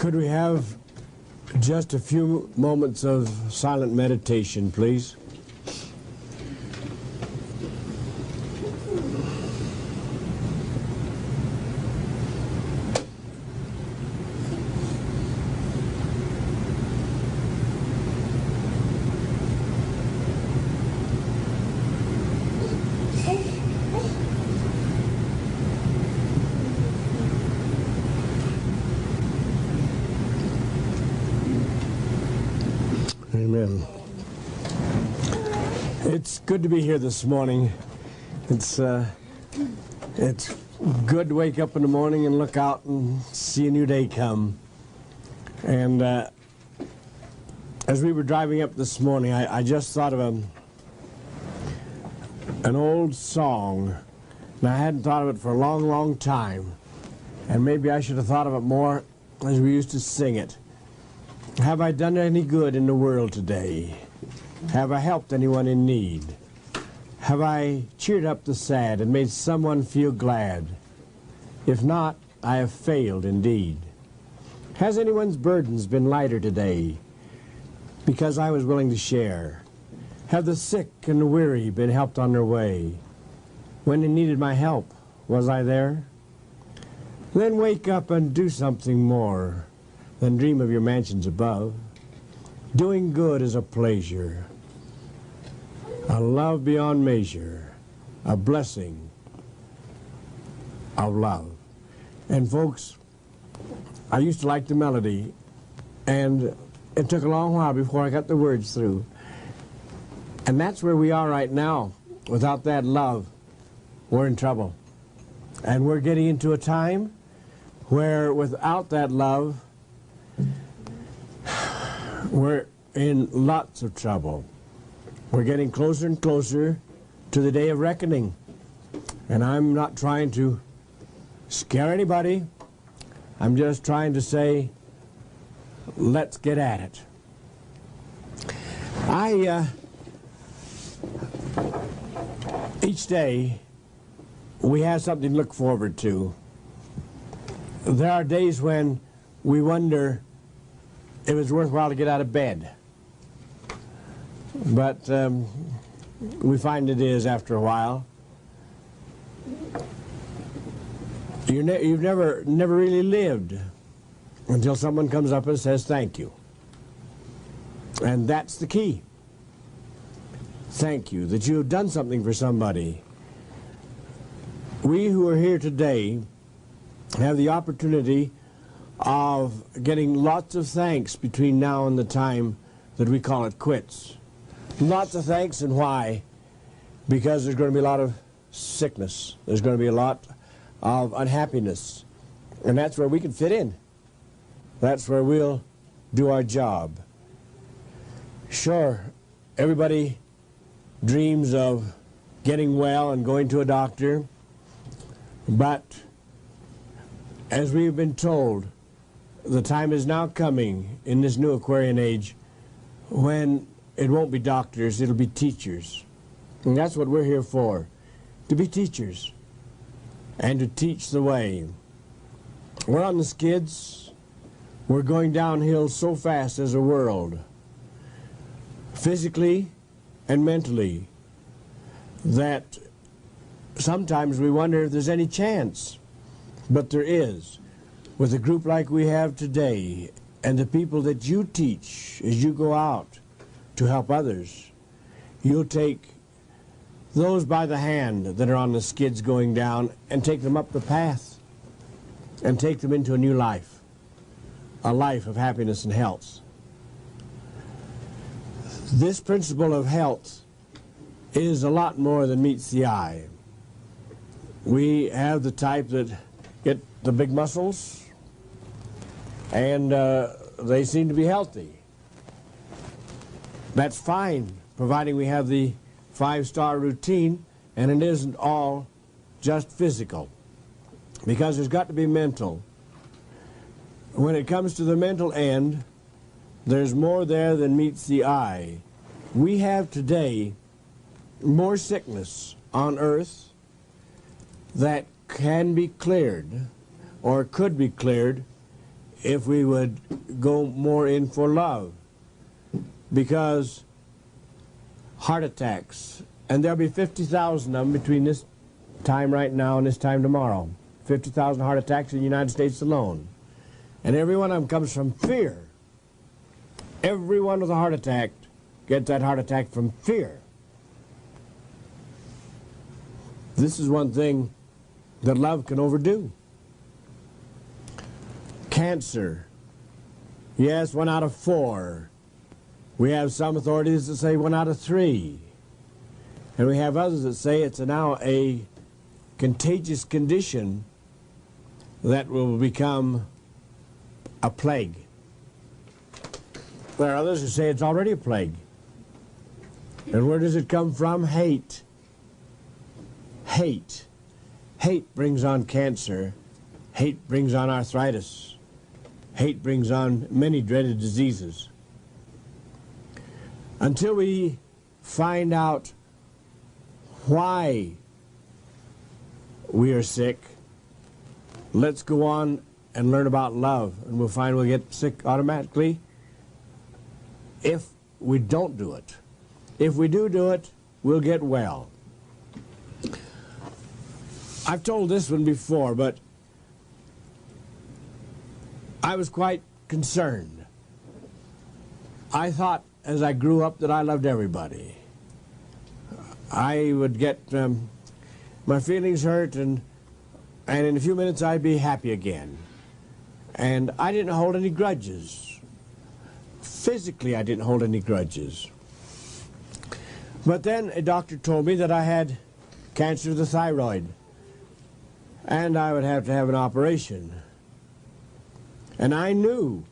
Could we have just a few moments of silent meditation, please? Amen. It's good to be here this morning. It's good to wake up in the morning and look out and see a new day come. And as we were driving up this morning, I just thought of an old song, and I hadn't thought of it for a long, long time. And maybe I should have thought of it more as we used to sing it. Have I done any good in the world today? Have I helped anyone in need? Have I cheered up the sad and made someone feel glad? If not, I have failed indeed. Has anyone's burdens been lighter today because I was willing to share? Have the sick and the weary been helped on their way? When they needed my help, was I there? Then wake up and do something more than dream of your mansions above. Doing good is a pleasure, a love beyond measure, a blessing of love. And folks, I used to like the melody, and it took a long while before I got the words through. And that's where we are right now. Without that love, we're in trouble. And we're getting into a time where without that love, we're in lots of trouble. We're getting closer and closer to the day of reckoning. And I'm not trying to scare anybody. I'm just trying to say, let's get at it. Each day, we have something to look forward to. There are days when we wonder if it's worthwhile to get out of bed. But we find it is after a while. You've never really lived until someone comes up and says thank you. And that's the key. Thank you, that you have done something for somebody. We who are here today have the opportunity of getting lots of thanks between now and the time that we call it quits. Lots of thanks, and why? Because there's going to be a lot of sickness. There's going to be a lot of unhappiness. And that's where we can fit in. That's where we'll do our job. Sure, everybody dreams of getting well and going to a doctor, but as we've been told, the time is now coming in this new Aquarian age when it won't be doctors, it'll be teachers. And that's what we're here for, to be teachers and to teach the way. We're on the skids. We're going downhill so fast as a world, physically and mentally, that sometimes we wonder if there's any chance. But there is. With a group like we have today, and the people that you teach as you go out to help others, you'll take those by the hand that are on the skids going down and take them up the path and take them into a new life, a life of happiness and health. This principle of health is a lot more than meets the eye. We have the type that get the big muscles, and they seem to be healthy. That's fine, providing we have the 5-star routine, and it isn't all just physical, because there's got to be mental. When it comes to the mental end, there's more there than meets the eye. We have today more sickness on earth that can be cleared or could be cleared if we would go more in for love, because heart attacks, and there'll be 50,000 of them between this time right now and this time tomorrow. 50,000 heart attacks in the United States alone. And every one of them comes from fear. Everyone with a heart attack gets that heart attack from fear. This is one thing that love can overdo. Cancer. Yes, 1 out of 4. We have some authorities that say 1 out of 3. And we have others that say it's now a contagious condition that will become a plague. There are others who say it's already a plague. And where does it come from? Hate. Hate. Hate brings on cancer. Hate brings on arthritis. Hate brings on many dreaded diseases. Until we find out why we are sick, let's go on and learn about love, and we'll find we'll get sick automatically if we don't do it. If we do it, we'll get well. I've told this one before, but I was quite concerned. I thought as I grew up that I loved everybody. I would get my feelings hurt, and in a few minutes I'd be happy again. And I didn't hold any grudges. Physically, I didn't hold any grudges. But then a doctor told me that I had cancer of the thyroid, and I would have to have an operation. And I knew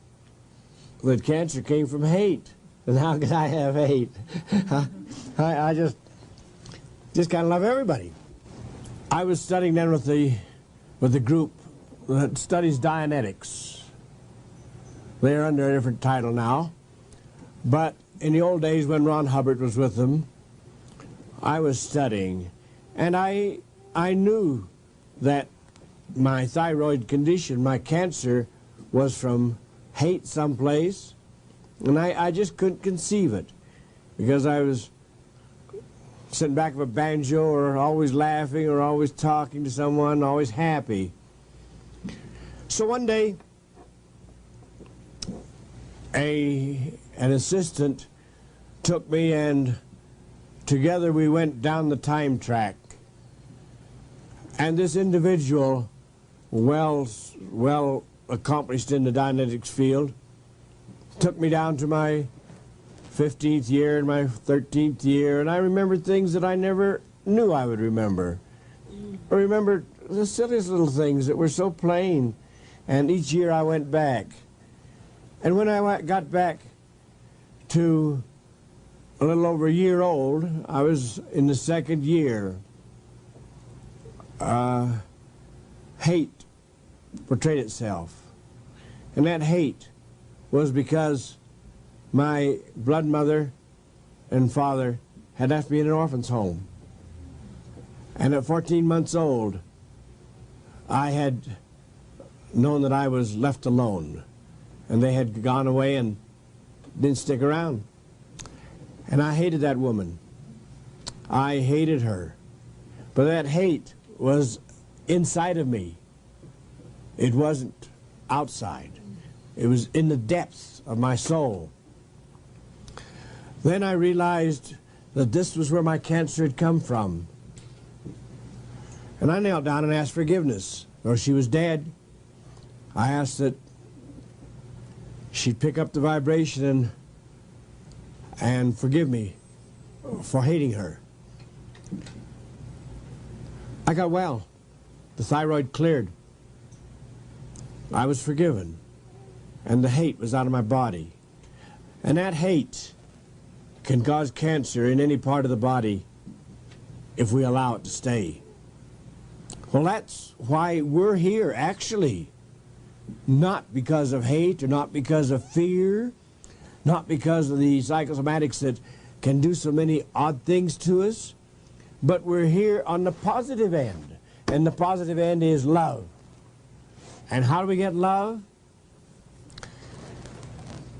that cancer came from hate. And how could I have hate? I just kind of love everybody. I was studying then with the group that studies Dianetics. They're under a different title now. But in the old days when Ron Hubbard was with them, I was studying. And I knew that my thyroid condition, my cancer, was from hate someplace. And I just couldn't conceive it, because I was sitting back of a banjo, or always laughing, or always talking to someone, always happy. So one day, an assistant took me, and together we went down the time track. And this individual, well accomplished in the Dianetics field, took me down to my 15th year and my 13th year, and I remembered things that I never knew I would remember. I remembered the silliest little things that were so plain, and each year I went back. And when I got back to a little over a year old, I was in the 2nd year. Hate portrayed itself, and that hate was because my blood mother and father had left me in an orphan's home. And at 14 months old, I had known that I was left alone, and they had gone away and didn't stick around. And I hated that woman. I hated her. But that hate was inside of me. It wasn't outside. It was in the depths of my soul. Then I realized that this was where my cancer had come from. And I knelt down and asked forgiveness. Though she was dead, I asked that she'd pick up the vibration and forgive me for hating her. I got well. The thyroid cleared. I was forgiven. And the hate was out of my body. And that hate can cause cancer in any part of the body if we allow it to stay. Well, that's why we're here, actually. Not because of hate, or not because of fear, not because of the psychosomatics that can do so many odd things to us, but we're here on the positive end. And the positive end is love. And how do we get love?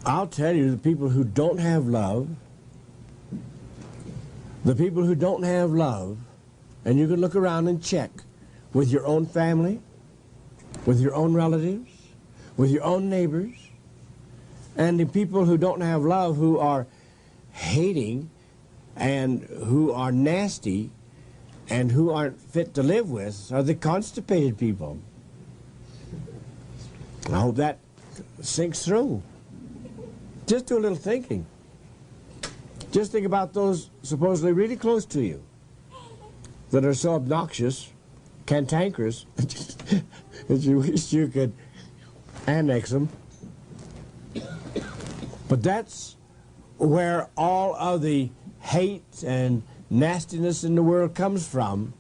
I'll tell you, the people who don't have love, and you can look around and check with your own family, with your own relatives, with your own neighbors, and the people who don't have love, who are hating and who are nasty and who aren't fit to live with, are the constipated people. I hope that sinks through. Just do a little thinking. Just think about those supposedly really close to you that are so obnoxious, cantankerous, that you wish you could annex them. But that's where all of the hate and nastiness in the world comes from,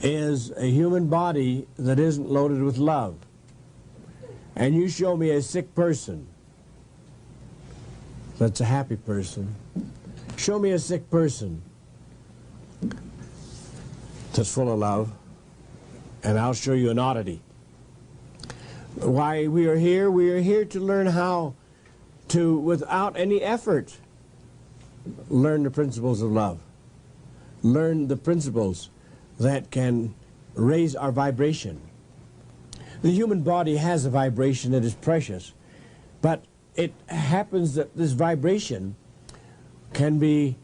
is a human body that isn't loaded with love. And you show me a sick person that's a happy person. Show me a sick person that's full of love, and I'll show you an oddity. Why we are here to learn how to, without any effort, learn the principles of love. Learn the principles that can raise our vibration. The human body has a vibration that is precious, but it happens that this vibration can be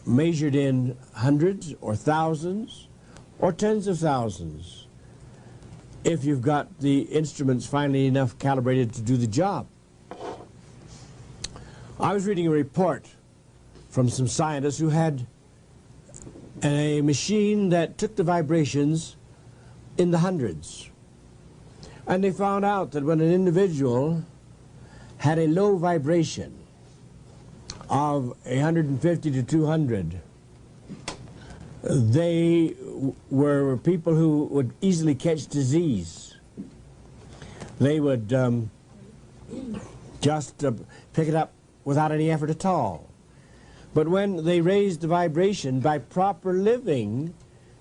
measured in hundreds or thousands or tens of thousands if you've got the instruments finely enough calibrated to do the job. I was reading a report from some scientists who had a machine that took the vibrations in the hundreds. And they found out that when an individual had a low vibration of 150 to 200, they were people who would easily catch disease. They would just pick it up without any effort at all. But when they raised the vibration by proper living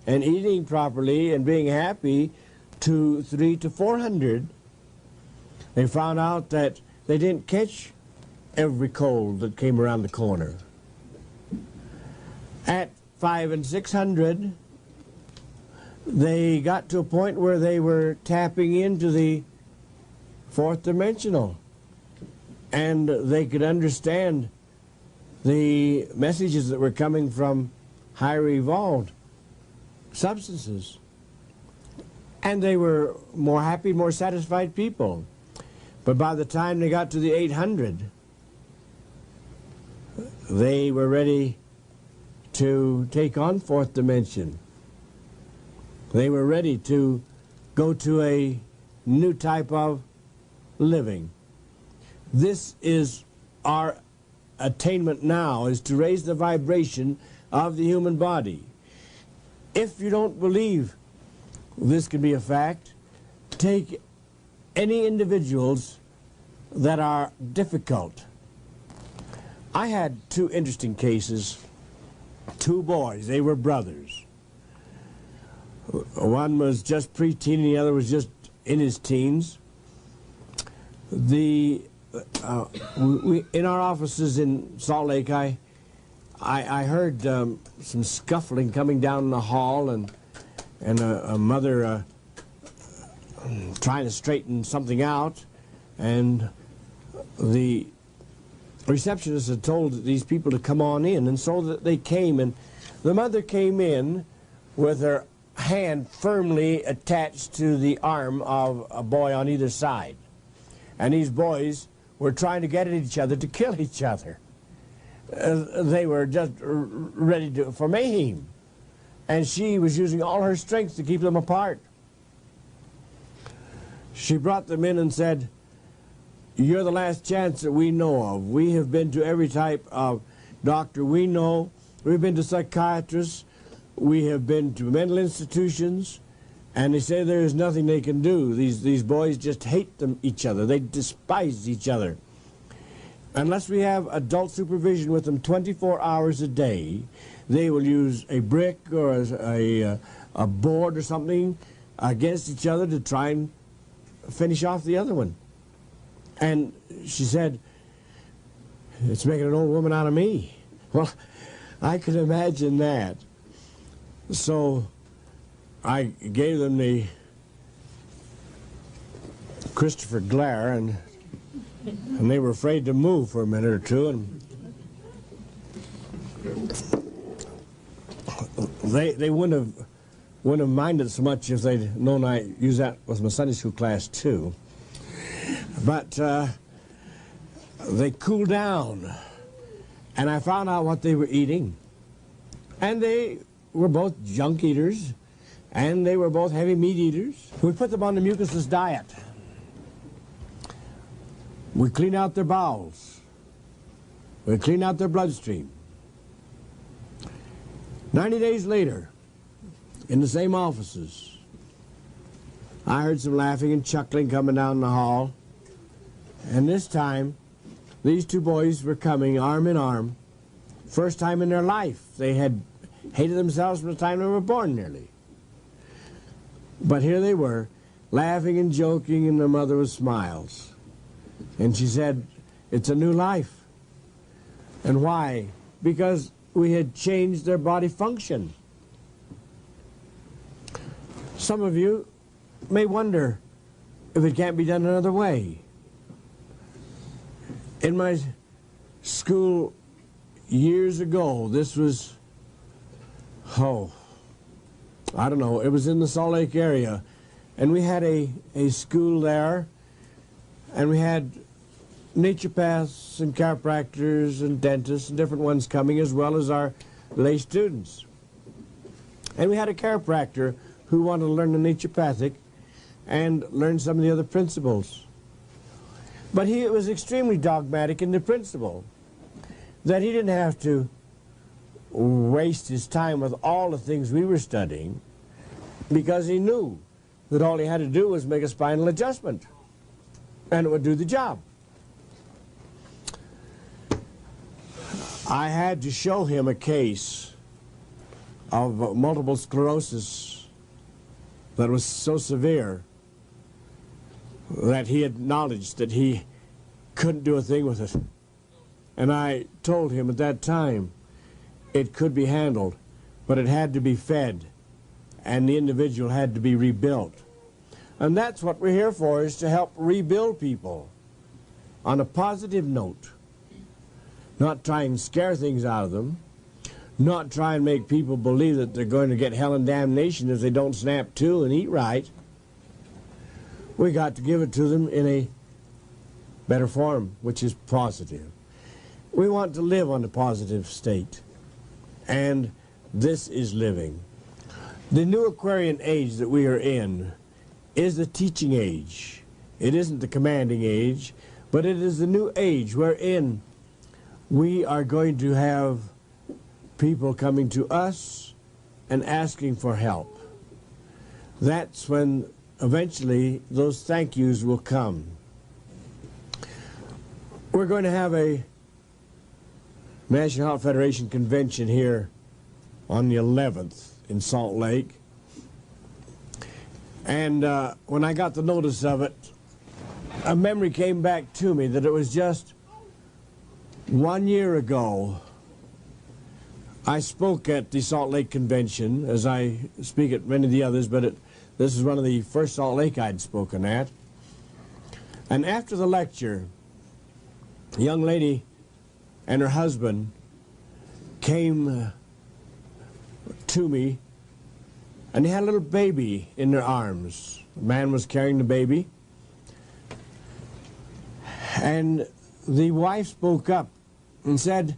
and eating properly and being happy to 300 to 400, they found out that they didn't catch every cold that came around the corner. At 500 and 600, they got to a point where they were tapping into the fourth dimensional, and they could understand the messages that were coming from higher evolved substances. And they were more happy, more satisfied people. But by the time they got to the 800, they were ready to take on fourth dimension. They were ready to go to a new type of living. This is our attainment now, is to raise the vibration of the human body. If you don't believe this can be a fact, take any individuals that are difficult. I had two interesting cases, two boys, they were brothers. One was just preteen and the other was just in his teens. In our offices in Salt Lake, I heard some scuffling coming down the hall, and a mother trying to straighten something out, and the receptionist had told these people to come on in, and so that they came, and the mother came in with her hand firmly attached to the arm of a boy on either side, and these boys were trying to get at each other to kill each other. They were just ready for mayhem, and she was using all her strength to keep them apart. She brought them in and said, "You're the last chance that we know of. We have been to every type of doctor we know. We've been to psychiatrists. We have been to mental institutions, and they say there is nothing they can do. These boys just hate each other. They despise each other. Unless we have adult supervision with them 24 hours a day, they will use a brick or a board or something against each other to try and finish off the other one." And she said, "It's making an old woman out of me." Well, I could imagine that. So I gave them the Christopher glare, and they were afraid to move for a minute or two, and they wouldn't have minded so much if they'd known I used that with my Sunday school class too. But they cooled down, and I found out what they were eating. And they were both junk eaters, and they were both heavy meat eaters. We put them on the mucusless diet. We clean out their bowels. We clean out their bloodstream. 90 days later, in the same offices, I heard some laughing and chuckling coming down the hall. And this time, these two boys were coming arm in arm. First time in their life. They had hated themselves from the time they were born, nearly. But here they were, laughing and joking, and their mother with smiles. And she said, "It's a new life." And why? Because we had changed their body function. Some of you may wonder if it can't be done another way. In my school years ago, this was, I don't know, it was in the Salt Lake area, and we had a school there, and we had naturopaths and chiropractors and dentists and different ones coming, as well as our lay students. And we had a chiropractor who wanted to learn the naturopathic and learn some of the other principles. But he was extremely dogmatic in the principle that he didn't have to waste his time with all the things we were studying, because he knew that all he had to do was make a spinal adjustment and it would do the job. I had to show him a case of multiple sclerosis that was so severe that he acknowledged that he couldn't do a thing with it. And I told him at that time it could be handled, but it had to be fed, and the individual had to be rebuilt. And that's what we're here for, is to help rebuild people on a positive note. Not try and scare things out of them, not try and make people believe that they're going to get hell and damnation if they don't snap to and eat right. We got to give it to them in a better form, which is positive. We want to live on a positive state, and this is living. The new Aquarian age that we are in is the teaching age. It isn't the commanding age, but it is the new age wherein we are going to have people coming to us and asking for help. That's when eventually those thank yous will come. We're going to have a National Health Federation convention here on the 11th in Salt Lake. And when I got the notice of it, a memory came back to me that it was just 1 year ago I spoke at the Salt Lake Convention, as I speak at many of the others, but this is one of the first Salt Lake I'd spoken at. And after the lecture, a young lady and her husband came to me, and they had a little baby in their arms. The man was carrying the baby, and the wife spoke up and said,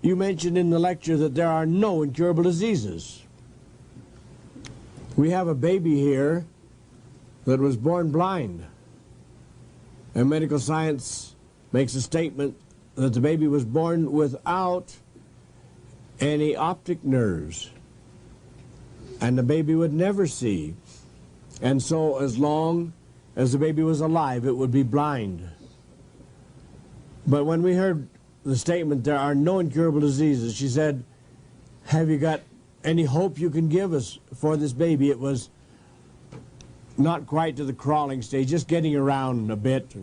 "You mentioned in the lecture that there are no incurable diseases. We have a baby here that was born blind, and medical science makes a statement that the baby was born without any optic nerves, and the baby would never see, and so as long as the baby was alive it would be blind. But when we heard the statement, there are no incurable diseases, she said, have you got any hope you can give us for this baby?" It was not quite to the crawling stage, just getting around a bit.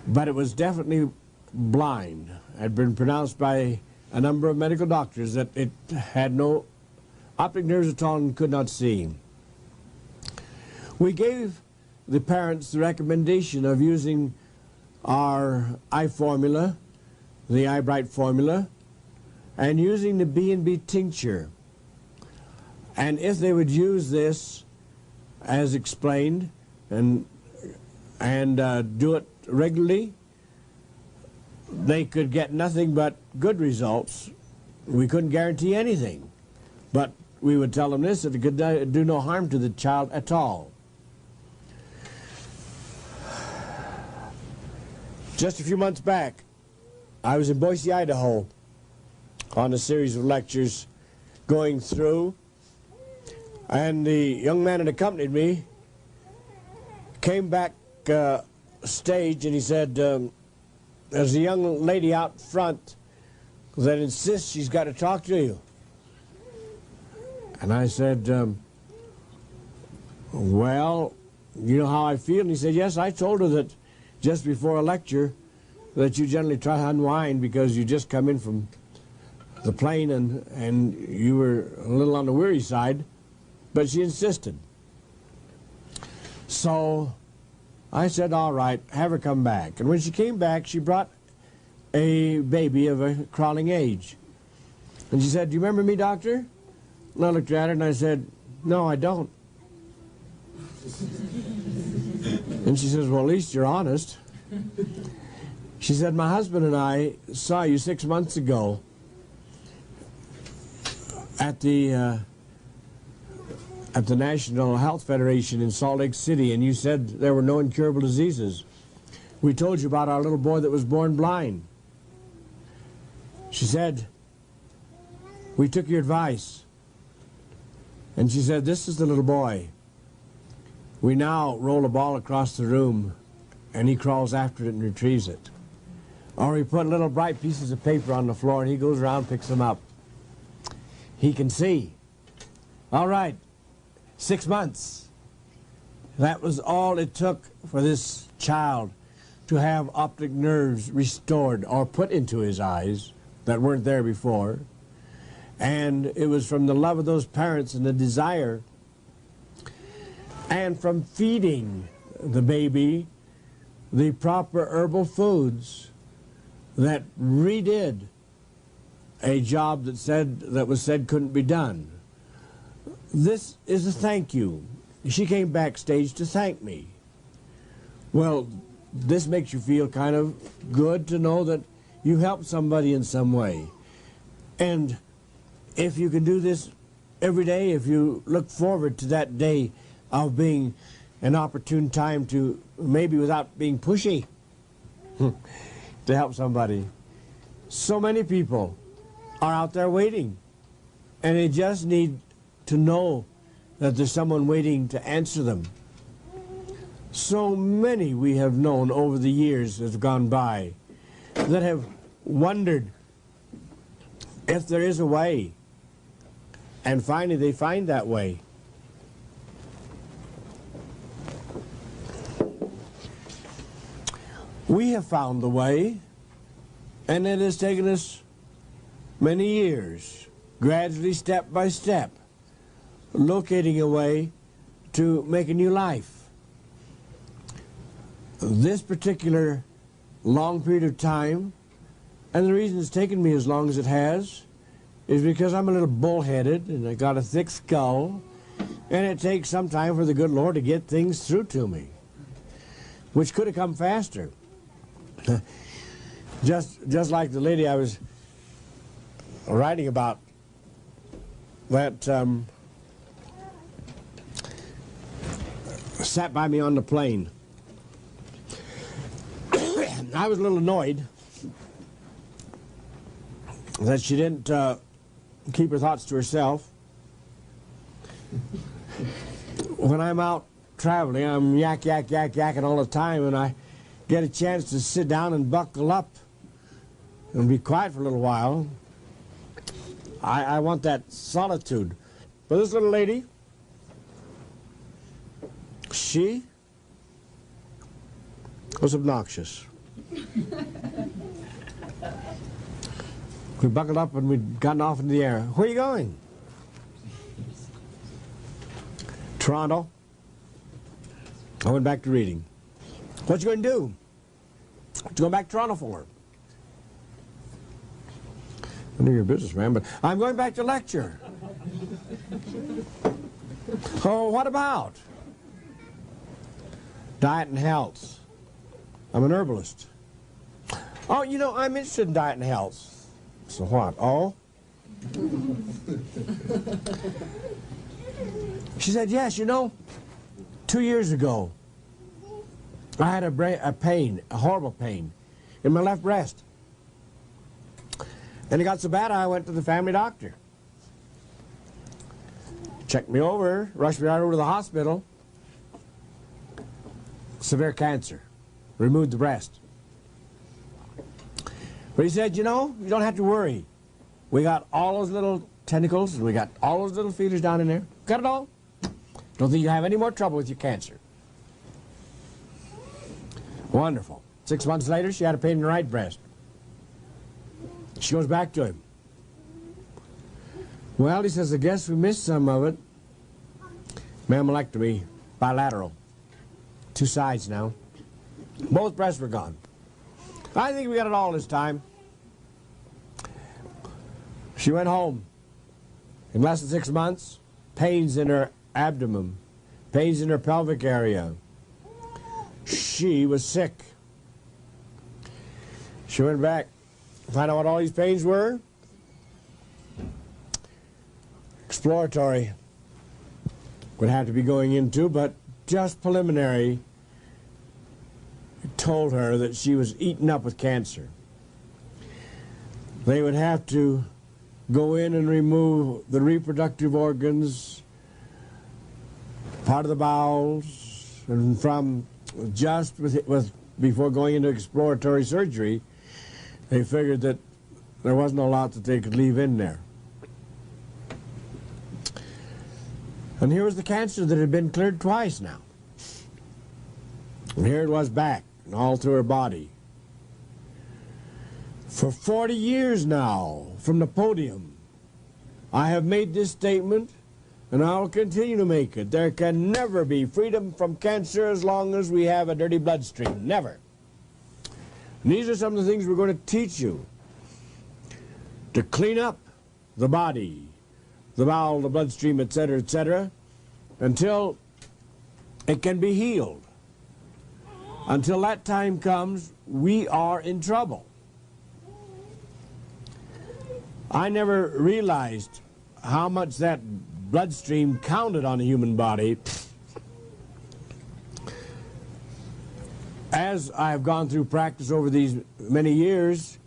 but it was definitely blind. It had been pronounced by a number of medical doctors that it had no optic nerves at all and could not see. We gave the parents the recommendation of using our eye formula, the Eye Bright formula, and using the B&B tincture. And if they would use this as explained and do it regularly, they could get nothing but good results. We couldn't guarantee anything, but we would tell them this, that it could do no harm to the child at all. Just a few months back, I was in Boise, Idaho, on a series of lectures going through, and the young man that accompanied me came back stage, and he said, there's a young lady out front that insists she's got to talk to you. And I said, well, you know how I feel? And he said, yes, I told her that just before a lecture that you generally try to unwind because you just come in from the plane and you were a little on the weary side, but she insisted. So I said, all right, have her come back. And when she came back, she brought a baby of a crawling age. And she said, do you remember me, doctor? And I looked at her and I said, no, I don't. And she says, well, at least you're honest. She said, my husband and I saw you 6 months ago at the National Health Federation in Salt Lake City, and you said there were no incurable diseases. We told you about our little boy that was born blind. She said, we took your advice. And she said, this is the little boy. We now roll a ball across the room, and he crawls after it and retrieves it. Or we put little bright pieces of paper on the floor, and he goes around and picks them up. He can see. All right, 6 months. That was all it took for this child to have optic nerves restored or put into his eyes that weren't there before. And it was from the love of those parents and the desire, and from feeding the baby the proper herbal foods that redid a job that was said couldn't be done. This is a thank you. She came backstage to thank me. Well, this makes you feel kind of good to know that you helped somebody in some way. And if you can do this every day, if you look forward to that day of being an opportune time to, maybe without being pushy, to help somebody. So many people are out there waiting, and they just need to know that there's someone waiting to answer them. So many we have known over the years that have gone by that have wondered if there is a way, and finally they find that way. We have found the way, and it has taken us many years, gradually, step by step, locating a way to make a new life. This particular long period of time, and the reason it's taken me as long as it has, is because I'm a little bullheaded and I got a thick skull, and it takes some time for the good Lord to get things through to me, which could have come faster. Just like the lady I was writing about that sat by me on the plane. I was a little annoyed that she didn't keep her thoughts to herself. When I'm out traveling, I'm yakking all the time, and I get a chance to sit down and buckle up and be quiet for a little while. I want that solitude. But this little lady, she was obnoxious. We buckled up and we'd gotten off into the air. Where are you going? Toronto. I went back to reading. What you going to do? What you going back to Toronto for? I know you're a businessman, but I'm going back to lecture. Oh, what about? Diet and health. I'm an herbalist. Oh, you know, I'm interested in diet and health. So what? Oh? She said, yes, you know, 2 years ago, I had a pain, a horrible pain, in my left breast. And it got so bad I went to the family doctor. Checked me over, rushed me right over to the hospital. Severe cancer. Removed the breast. But he said, you know, you don't have to worry. We got all those little tentacles, and we got all those little feelers down in there. Got it all. Don't think you'll have any more trouble with your cancer. Wonderful. 6 months later, she had a pain in the right breast. She goes back to him. Well, he says, I guess we missed some of it. Mammalectomy, bilateral. 2 sides now. Both breasts were gone. I think we got it all this time. She went home. In less than 6 months, pains in her abdomen, pains in her pelvic area. She was sick. She went back to find out what all these pains were. Exploratory would have to be going into, but just preliminary told her that she was eaten up with cancer. They would have to go in and remove the reproductive organs, part of the bowels, and from just before going into exploratory surgery, they figured that there wasn't a lot that they could leave in there. And here was the cancer that had been cleared twice now. And here it was back, and all through her body. For 40 years now, from the podium, I have made this statement, and I will continue to make it. There can never be freedom from cancer as long as we have a dirty bloodstream. Never. And these are some of the things we're going to teach you. To clean up the body, the bowel, the bloodstream, etc., until it can be healed. Until that time comes, we are in trouble. I never realized how much that bloodstream counted on the human body. As I've gone through practice over these many years,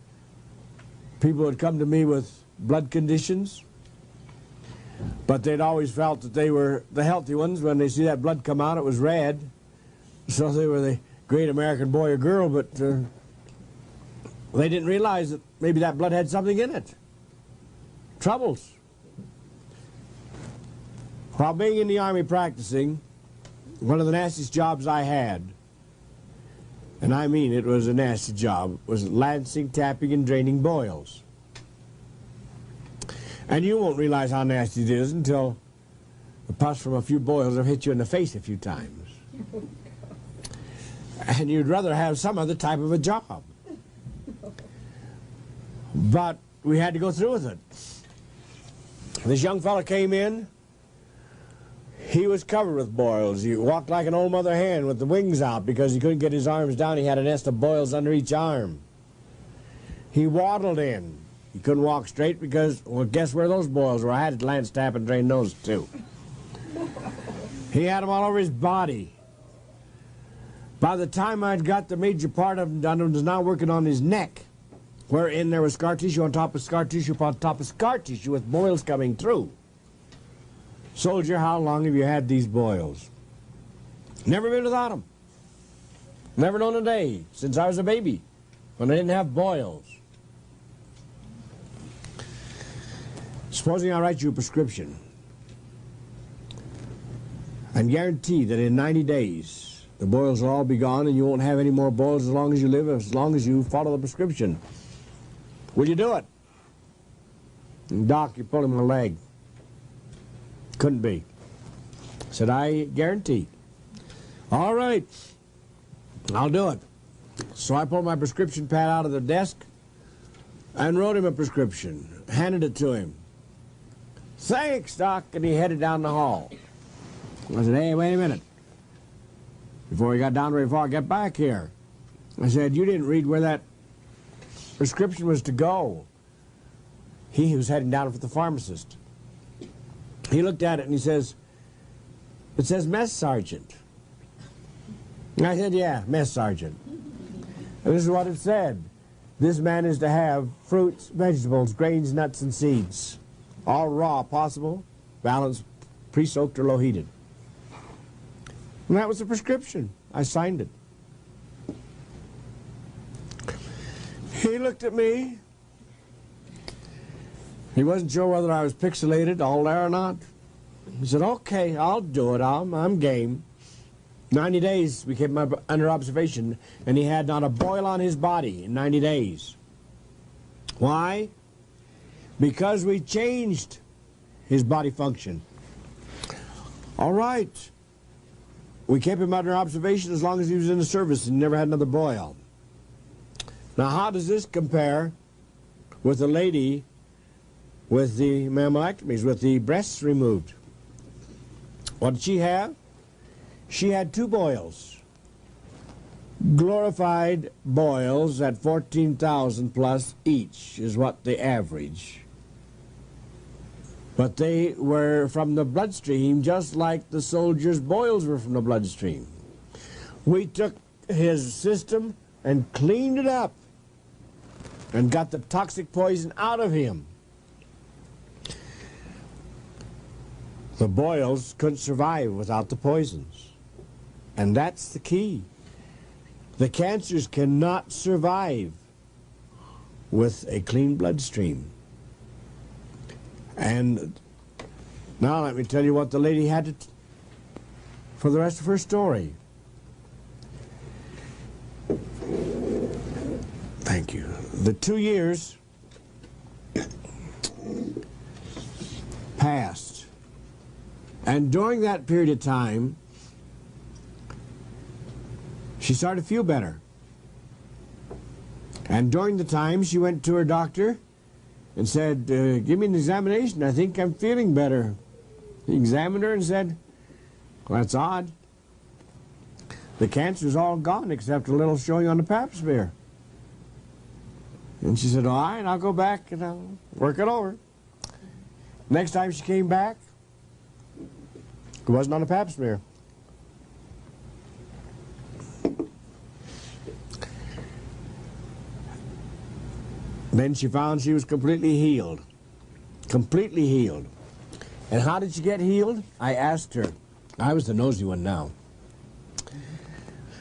people would come to me with blood conditions, but they'd always felt that they were the healthy ones. When they see that blood come out, it was red, so they were the great American boy or girl, but they didn't realize that maybe that blood had something in it. Troubles. While being in the Army practicing, one of the nastiest jobs I had, and I mean it was a nasty job, was lancing, tapping, and draining boils. And you won't realize how nasty it is until the pus from a few boils have hit you in the face a few times. And you'd rather have some other type of a job. But we had to go through with it. This young fella came in. He was covered with boils. He walked like an old mother hen with the wings out because he couldn't get his arms down. He had a nest of boils under each arm. He waddled in. He couldn't walk straight because, well, guess where those boils were? I had to lance, tap, and drain those too. He had them all over his body. By the time I'd got the major part of them done, it was now working on his neck, wherein there was scar tissue on top of scar tissue upon top of scar tissue with boils coming through. Soldier, how long have you had these boils? Never been without them. Never known a day since I was a baby when I didn't have boils. Supposing I write you a prescription and guarantee that in 90 days The boils will all be gone, and you won't have any more boils as long as you live, as long as you follow the prescription. Will you do it? And Doc, you're pulling my leg. Couldn't be. Said, I guarantee. All right, I'll do it. So I pulled my prescription pad out of the desk and wrote him a prescription, handed it to him. Thanks, Doc, and he headed down the hall. I said, hey, wait a minute. Before he got down very far, get back here. I said, you didn't read where that prescription was to go. He was heading down for the pharmacist. He looked at it and he says, it says mess sergeant. And I said, yeah, mess sergeant. And this is what it said. This man is to have fruits, vegetables, grains, nuts, and seeds. All raw possible, balanced, pre-soaked, or low-heated. And that was the prescription. I signed it. He looked at me. He wasn't sure whether I was pixelated, all there or not. He said, okay, I'll do it. I'm game. 90 days we kept him under observation, and he had not a boil on his body in 90 days. Why? Because we changed his body function. All right. We kept him under observation as long as he was in the service and never had another boil. Now, how does this compare with the lady with the mammolectomies, with the breasts removed? What did she have? She had 2 boils. Glorified boils at 14,000 plus each is what they average. But they were from the bloodstream just like the soldier's boils were from the bloodstream. We took his system and cleaned it up and got the toxic poison out of him. The boils couldn't survive without the poisons. And that's the key. The cancers cannot survive with a clean bloodstream. And now let me tell you what the lady had to for the rest of her story. Thank you. The 2 years passed. And during that period of time, she started to feel better. And during the time, she went to her doctor and said, give me an examination. I think I'm feeling better. He examined her and said, well, that's odd. The cancer's all gone except a little showing on the pap smear. And she said, all right, I'll go back and I'll work it over. Next time she came back, it wasn't on the pap smear. Then she found she was completely healed. Completely healed. And how did she get healed? I asked her. I was the nosy one now.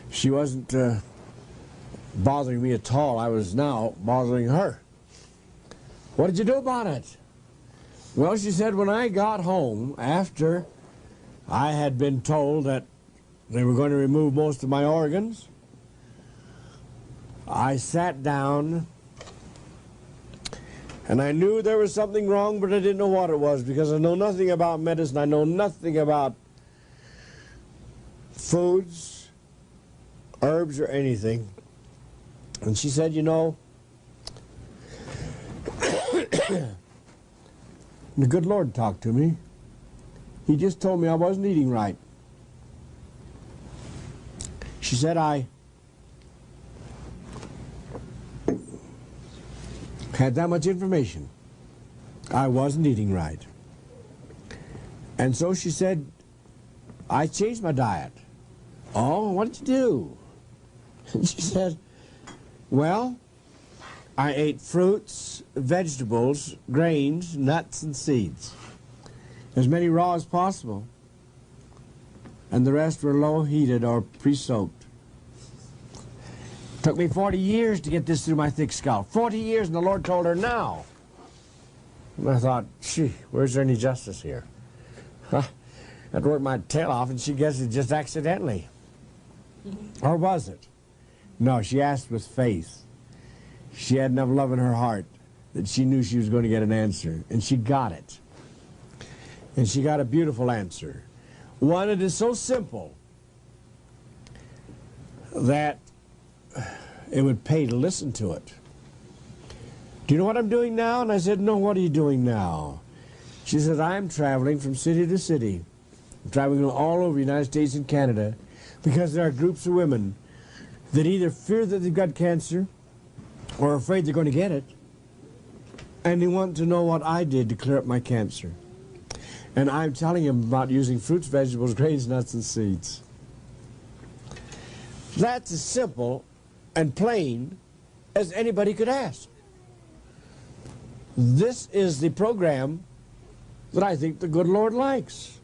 She wasn't bothering me at all. I was now bothering her. What did you do about it? Well, she said, when I got home, after I had been told that they were going to remove most of my organs, I sat down and I knew there was something wrong, but I didn't know what it was because I know nothing about medicine. I know nothing about foods, herbs, or anything. And she said, you know, the good Lord talked to me. He just told me I wasn't eating right. She said I had that much information. I wasn't eating right. And so she said, I changed my diet. Oh, what did you do? And she said, well, I ate fruits, vegetables, grains, nuts, and seeds. As many raw as possible. And the rest were low-heated or pre-soaked. Took me 40 years to get this through my thick skull. 40 years, and the Lord told her now. And I thought, gee, where's there any justice here? I'd work my tail off, and she guessed it just accidentally. Or was it? No, she asked with faith. She had enough love in her heart that she knew she was going to get an answer, and she got it. And she got a beautiful answer. One that is so simple that it would pay to listen to it. Do you know what I'm doing now? And I said, no, what are you doing now? She said, I'm traveling from city to city, traveling all over the United States and Canada, because there are groups of women that either fear that they've got cancer or are afraid they're going to get it, and they want to know what I did to clear up my cancer. And I'm telling them about using fruits, vegetables, grains, nuts, and seeds. That's as simple and plain as anybody could ask. This is the program that I think the good Lord likes.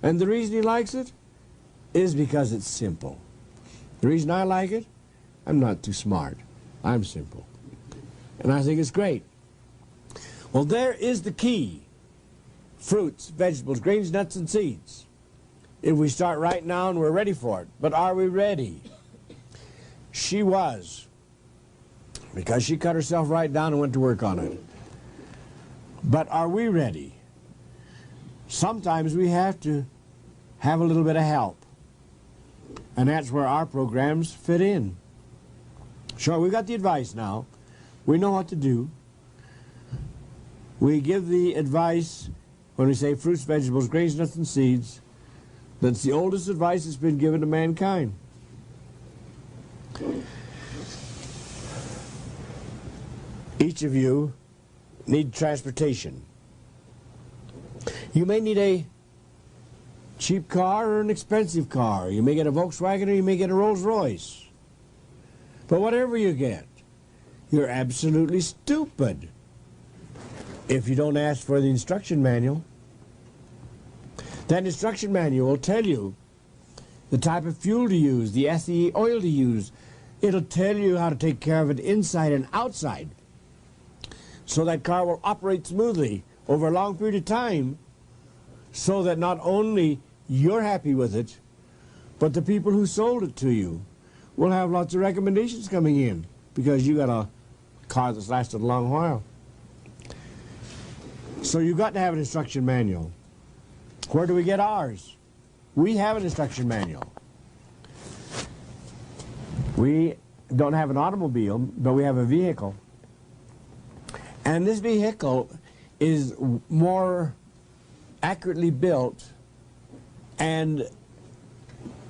And the reason He likes it is because it's simple. The reason I like it, I'm not too smart. I'm simple. And I think it's great. Well, there is the key. Fruits, vegetables, grains, nuts, and seeds. If we start right now and we're ready for it. But are we ready? She was. Because she cut herself right down and went to work on it. But are we ready? Sometimes we have to have a little bit of help. And that's where our programs fit in. Sure, we've got the advice now. We know what to do. We give the advice when we say fruits, vegetables, grains, nuts, and seeds. That's the oldest advice that's been given to mankind. Each of you need transportation. You may need a cheap car or an expensive car. You may get a Volkswagen or you may get a Rolls Royce. But whatever you get, you're absolutely stupid if you don't ask for the instruction manual. That instruction manual will tell you the type of fuel to use, the SE oil to use. It'll tell you how to take care of it inside and outside, so that car will operate smoothly over a long period of time, so that not only you're happy with it, but the people who sold it to you will have lots of recommendations coming in, because you got a car that's lasted a long while. So you've got to have an instruction manual. Where do we get ours? We have an instruction manual. We don't have an automobile, but we have a vehicle. And this vehicle is more accurately built and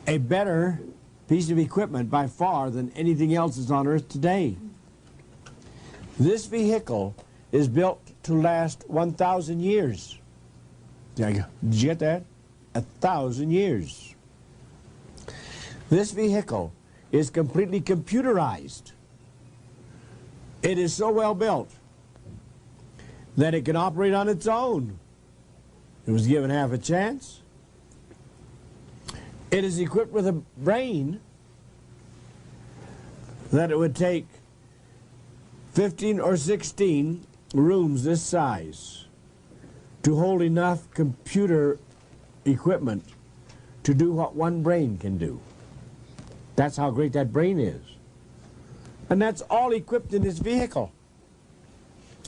a better piece of equipment by far than anything else is on earth today. This vehicle is built to last 1,000 years. Did you get that? 1,000 years. This vehicle is completely computerized. It is so well built that it can operate on its own. It was given half a chance. It is equipped with a brain that it would take 15 or 16 rooms this size to hold enough computer equipment to do what one brain can do. That's how great that brain is. And that's all equipped in this vehicle.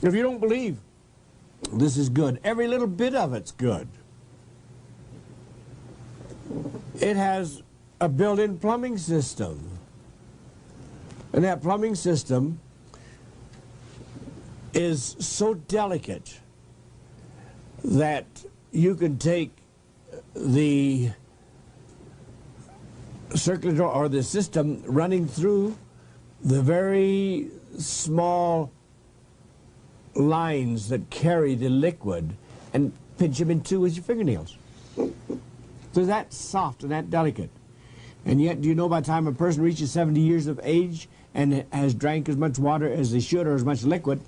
If you don't believe this is good, every little bit of it's good. It has a built-in plumbing system. And that plumbing system is so delicate that you can take the circular or the system running through the very small lines that carry the liquid and pinch them in two with your fingernails. So that's soft and that delicate. And yet, do you know by the time a person reaches 70 years of age and has drank as much water as they should or as much liquid,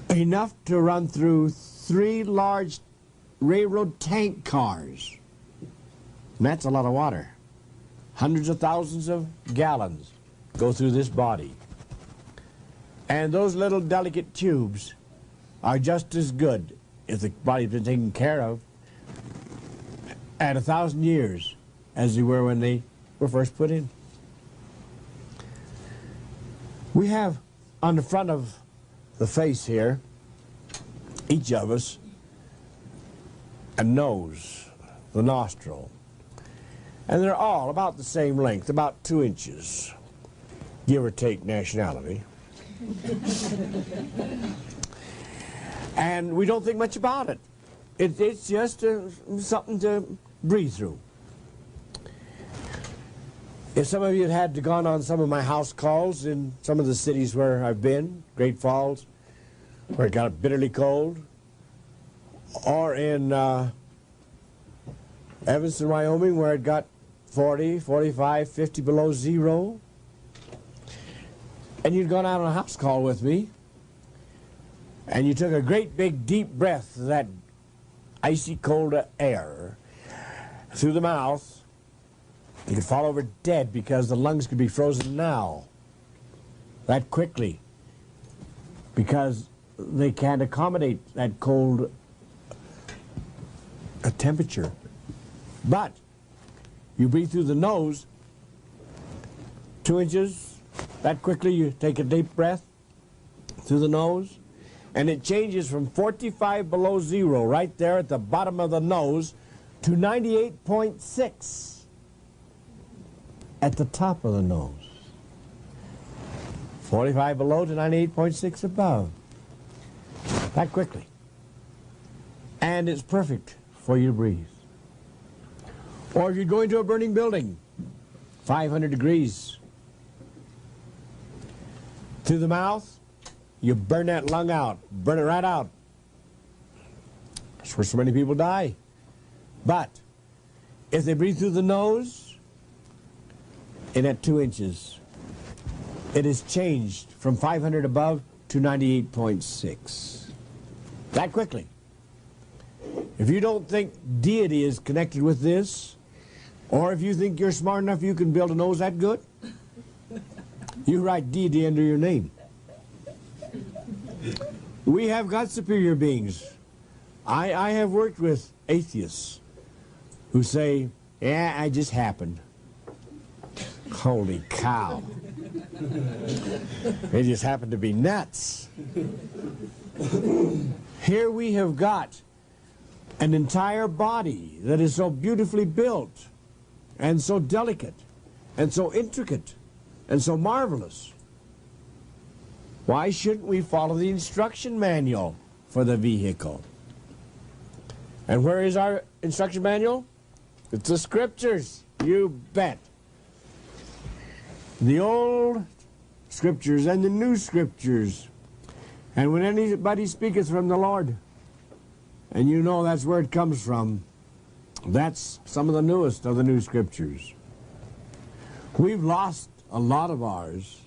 enough to run through 3 large railroad tank cars. And that's a lot of water. Hundreds of thousands of gallons go through this body. And those little delicate tubes are just as good, if the body's been taken care of, at 1,000 years as they were when they were first put in. We have on the front of the face here, each of us, a nose, the nostril. And they're all about the same length, about 2 inches, give or take nationality. And we don't think much about it. It's just something to breathe through. If some of you had gone on some of my house calls in some of the cities where I've been, Great Falls, where it got bitterly cold, or in Evanston, Wyoming, where it got 40, 45, 50 below zero, and you'd gone out on a house call with me, and you took a great big deep breath of that icy cold air through the mouth, you could fall over dead because the lungs could be frozen now, that quickly, because they can't accommodate that cold temperature. But you breathe through the nose, 2 inches, that quickly you take a deep breath through the nose, and it changes from 45 below zero, right there at the bottom of the nose, to 98.6 at the top of the nose. 45 below to 98.6 above. That quickly. And it's perfect for you to breathe. Or if you're going to a burning building, 500 degrees. Through the mouth, you burn that lung out. Burn it right out. That's where so many people die. But if they breathe through the nose, and at 2 inches, it is changed from 500 above to 98.6. That quickly. If you don't think deity is connected with this, or if you think you're smart enough you can build a nose that good, you write deity under your name. We have got superior beings. I have worked with atheists who say, yeah, I just happened. Holy cow. They just happen to be nuts. Here we have got an entire body that is so beautifully built and so delicate and so intricate and so marvelous. Why shouldn't we follow the instruction manual for the vehicle? And where is our instruction manual? It's the scriptures, you bet. The old scriptures and the new scriptures. And when anybody speaketh from the Lord, and you know that's where it comes from, that's some of the newest of the new scriptures. We've lost a lot of ours.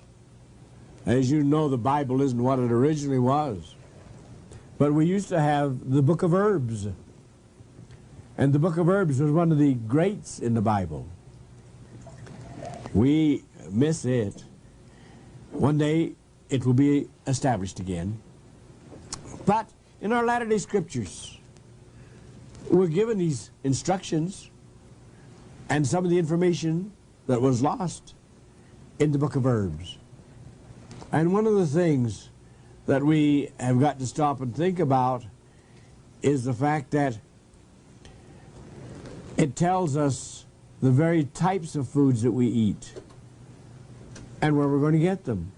As you know, the Bible isn't what it originally was. But we used to have the book of herbs. And the book of herbs was one of the greats in the Bible. We miss it. One day it will be established again. But in our latter-day scriptures, we're given these instructions and some of the information that was lost in the book of herbs. And one of the things that we have got to stop and think about is the fact that it tells us the very types of foods that we eat and where we're going to get them.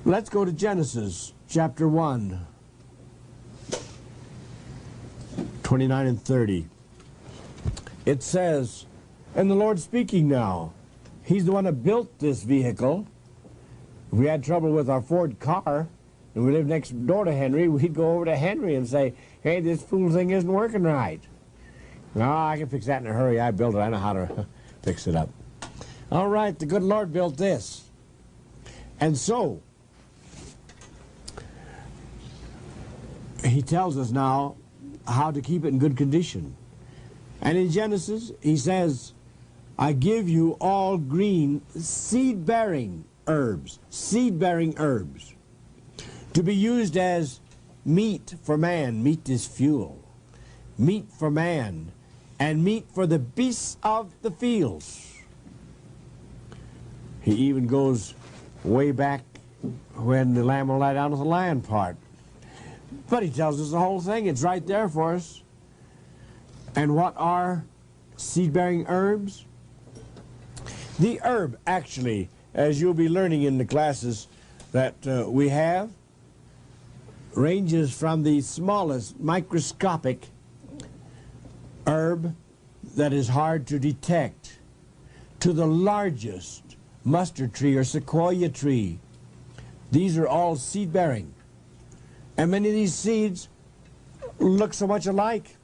Let's go to Genesis chapter 1, 29 and 30. It says, and the Lord's speaking now. He's the one that built this vehicle. If we had trouble with our Ford car and we lived next door to Henry, we'd go over to Henry and say, hey, this fool thing isn't working right. No, I can fix that in a hurry. I built it. I know how to fix it up. All right, the good Lord built this. And so, he tells us now how to keep it in good condition. And in Genesis, he says, I give you all green seed-bearing herbs, to be used as meat for man. Meat is fuel. Meat for man and meat for the beasts of the fields. He even goes way back when the lamb will lie down with the lion part. But he tells us the whole thing. It's right there for us. And what are seed-bearing herbs? The herb, actually, as you'll be learning in the classes that we have, ranges from the smallest microscopic herb that is hard to detect to the largest mustard tree or sequoia tree. These are all seed-bearing. And many of these seeds look so much alike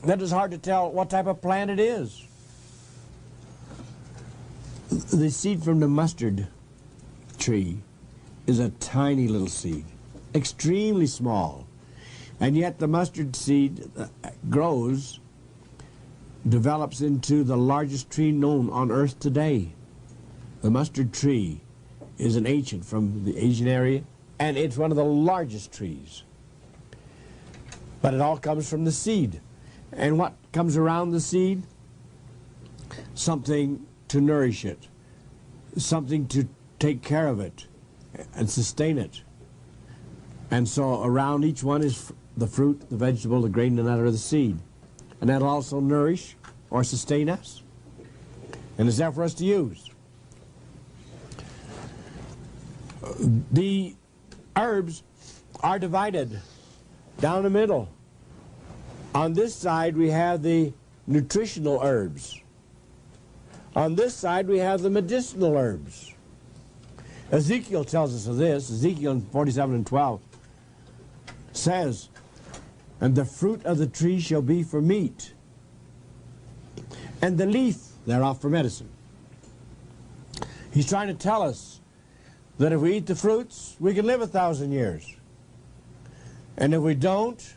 that it's hard to tell what type of plant it is. The seed from the mustard tree is a tiny little seed, extremely small. And yet the mustard seed grows, develops into the largest tree known on earth today. The mustard tree is an ancient from the Asian area, and it's one of the largest trees. But it all comes from the seed. And what comes around the seed? Something to nourish it, something to take care of it and sustain it. And so around each one is the fruit, the vegetable, the grain, the nut, or the seed. And that'll also nourish or sustain us. And it's there for us to use. The herbs are divided down the middle. On this side we have the nutritional herbs. On this side we have the medicinal herbs. Ezekiel tells us of this. Ezekiel 47:12 says, "And the fruit of the tree shall be for meat, and the leaf thereof for medicine." He's trying to tell us that if we eat the fruits, we can live 1,000 years. And if we don't,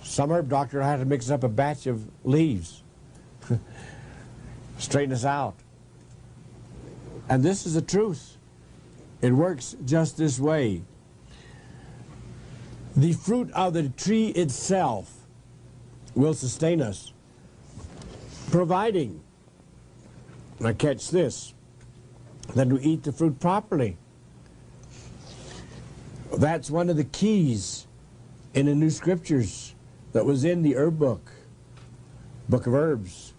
some herb doctor had to mix up a batch of leaves, straighten us out. And this is the truth. It works just this way. The fruit of the tree itself will sustain us, providing, now catch this, that we eat the fruit properly. That's one of the keys in the New Scriptures that was in the herb book, Book of Herbs.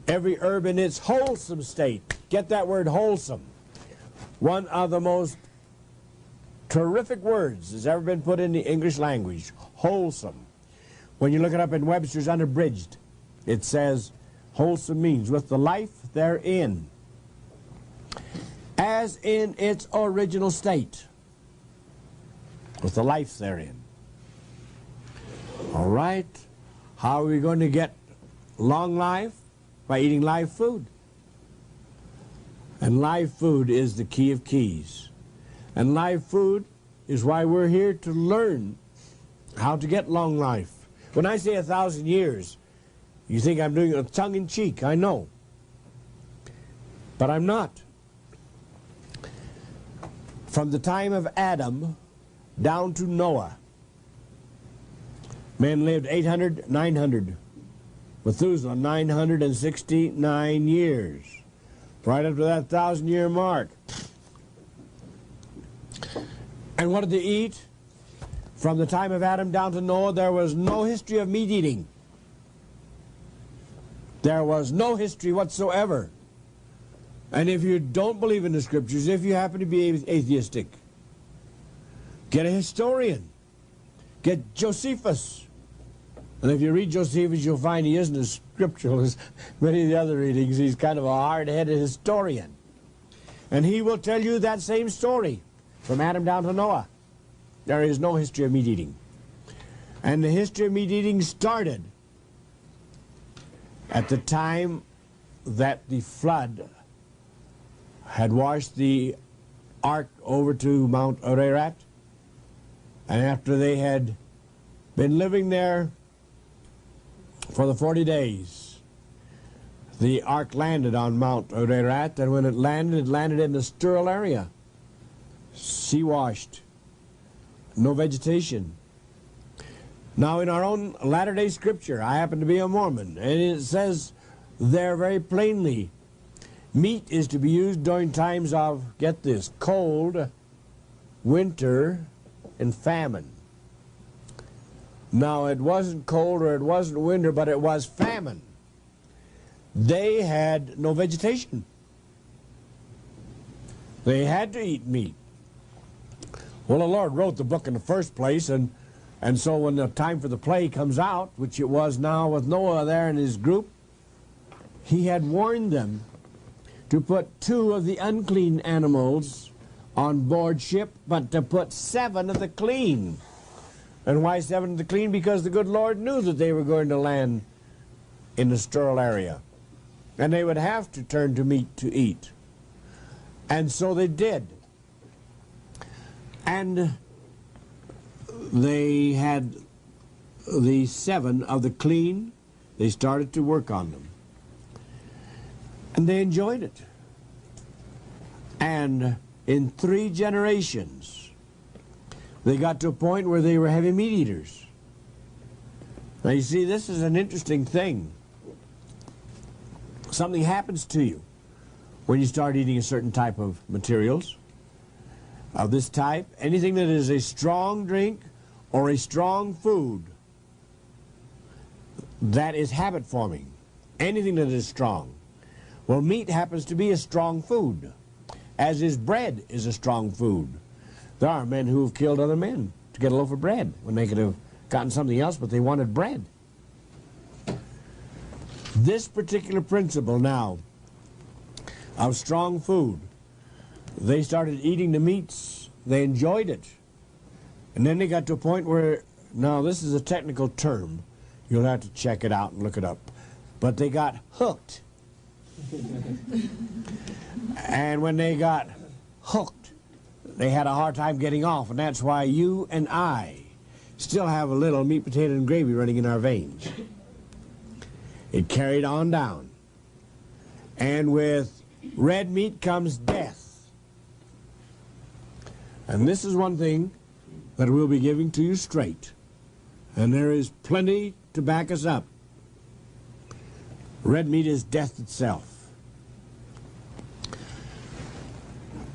Every herb in its wholesome state. Get that word, wholesome. One of the most terrific words that's ever been put in the English language. Wholesome. When you look it up in Webster's Unabridged, it says wholesome means with the life therein, as in its original state. With the life therein. All right. How are we going to get long life? By eating live food. And live food is the key of keys. And live food is why we're here to learn how to get long life. When I say 1,000 years, you think I'm doing it tongue-in-cheek, I know. But I'm not. From the time of Adam down to Noah, men lived 800, 900. Methuselah, 969 years. Right up to that 1,000-year mark. And what did they eat? From the time of Adam down to Noah, there was no history of meat eating. There was no history whatsoever. And if you don't believe in the Scriptures, if you happen to be atheistic, get a historian. Get Josephus. And if you read Josephus, you'll find he isn't as scriptural as many of the other readings. He's kind of a hard-headed historian. And he will tell you that same story from Adam down to Noah. There is no history of meat eating. And the history of meat eating started at the time that the flood had washed the ark over to Mount Ararat. And after they had been living there for the 40 days, the ark landed on Mount Ararat, and when it landed in the sterile area, sea-washed, no vegetation. Now, in our own Latter-day Scripture, I happen to be a Mormon, and it says there very plainly, meat is to be used during times of, get this, cold, winter, and famine. Now, it wasn't cold or it wasn't winter, but it was famine. They had no vegetation. They had to eat meat. Well, the Lord wrote the book in the first place, and so when the time for the plague comes out, which it was now with Noah there and his group, he had warned them to put 2 of the unclean animals on board ship, but to put 7 of the clean. And why 7 of the clean? Because the good Lord knew that they were going to land in the sterile area, and they would have to turn to meat to eat. And so they did. And they had the 7 of the clean. They started to work on them. And they enjoyed it. And in 3 generations, they got to a point where they were heavy meat eaters. Now you see, this is an interesting thing. Something happens to you when you start eating a certain type of materials of this type. Anything that is a strong drink or a strong food, that is habit forming. Anything that is strong. Well, meat happens to be a strong food, as is bread is a strong food. There are men who have killed other men to get a loaf of bread when they could have gotten something else, but they wanted bread. This particular principle now of strong food, they started eating the meats, they enjoyed it. And then they got to a point where, now this is a technical term, you'll have to check it out and look it up, but they got hooked. And when they got hooked, they had a hard time getting off, and that's why you and I still have a little meat, potato, and gravy running in our veins. It carried on down. And with red meat comes death. And this is one thing that we'll be giving to you straight. And there is plenty to back us up. Red meat is death itself.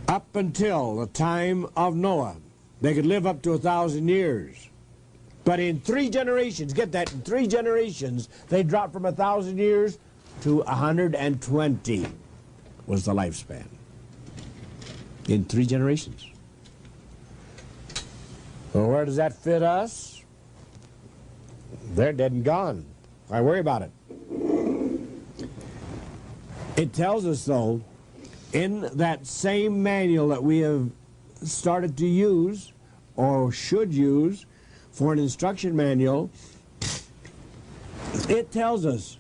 Up until the time of Noah, they could live up to 1,000 years. But in 3 generations, get that, in 3 generations, they dropped from 1,000 years to 120 was the lifespan. In 3 generations. Well, where does that fit us? They're dead and gone. Why worry about it? It tells us, though, in that same manual that we have started to use, or should use, for an instruction manual, it tells us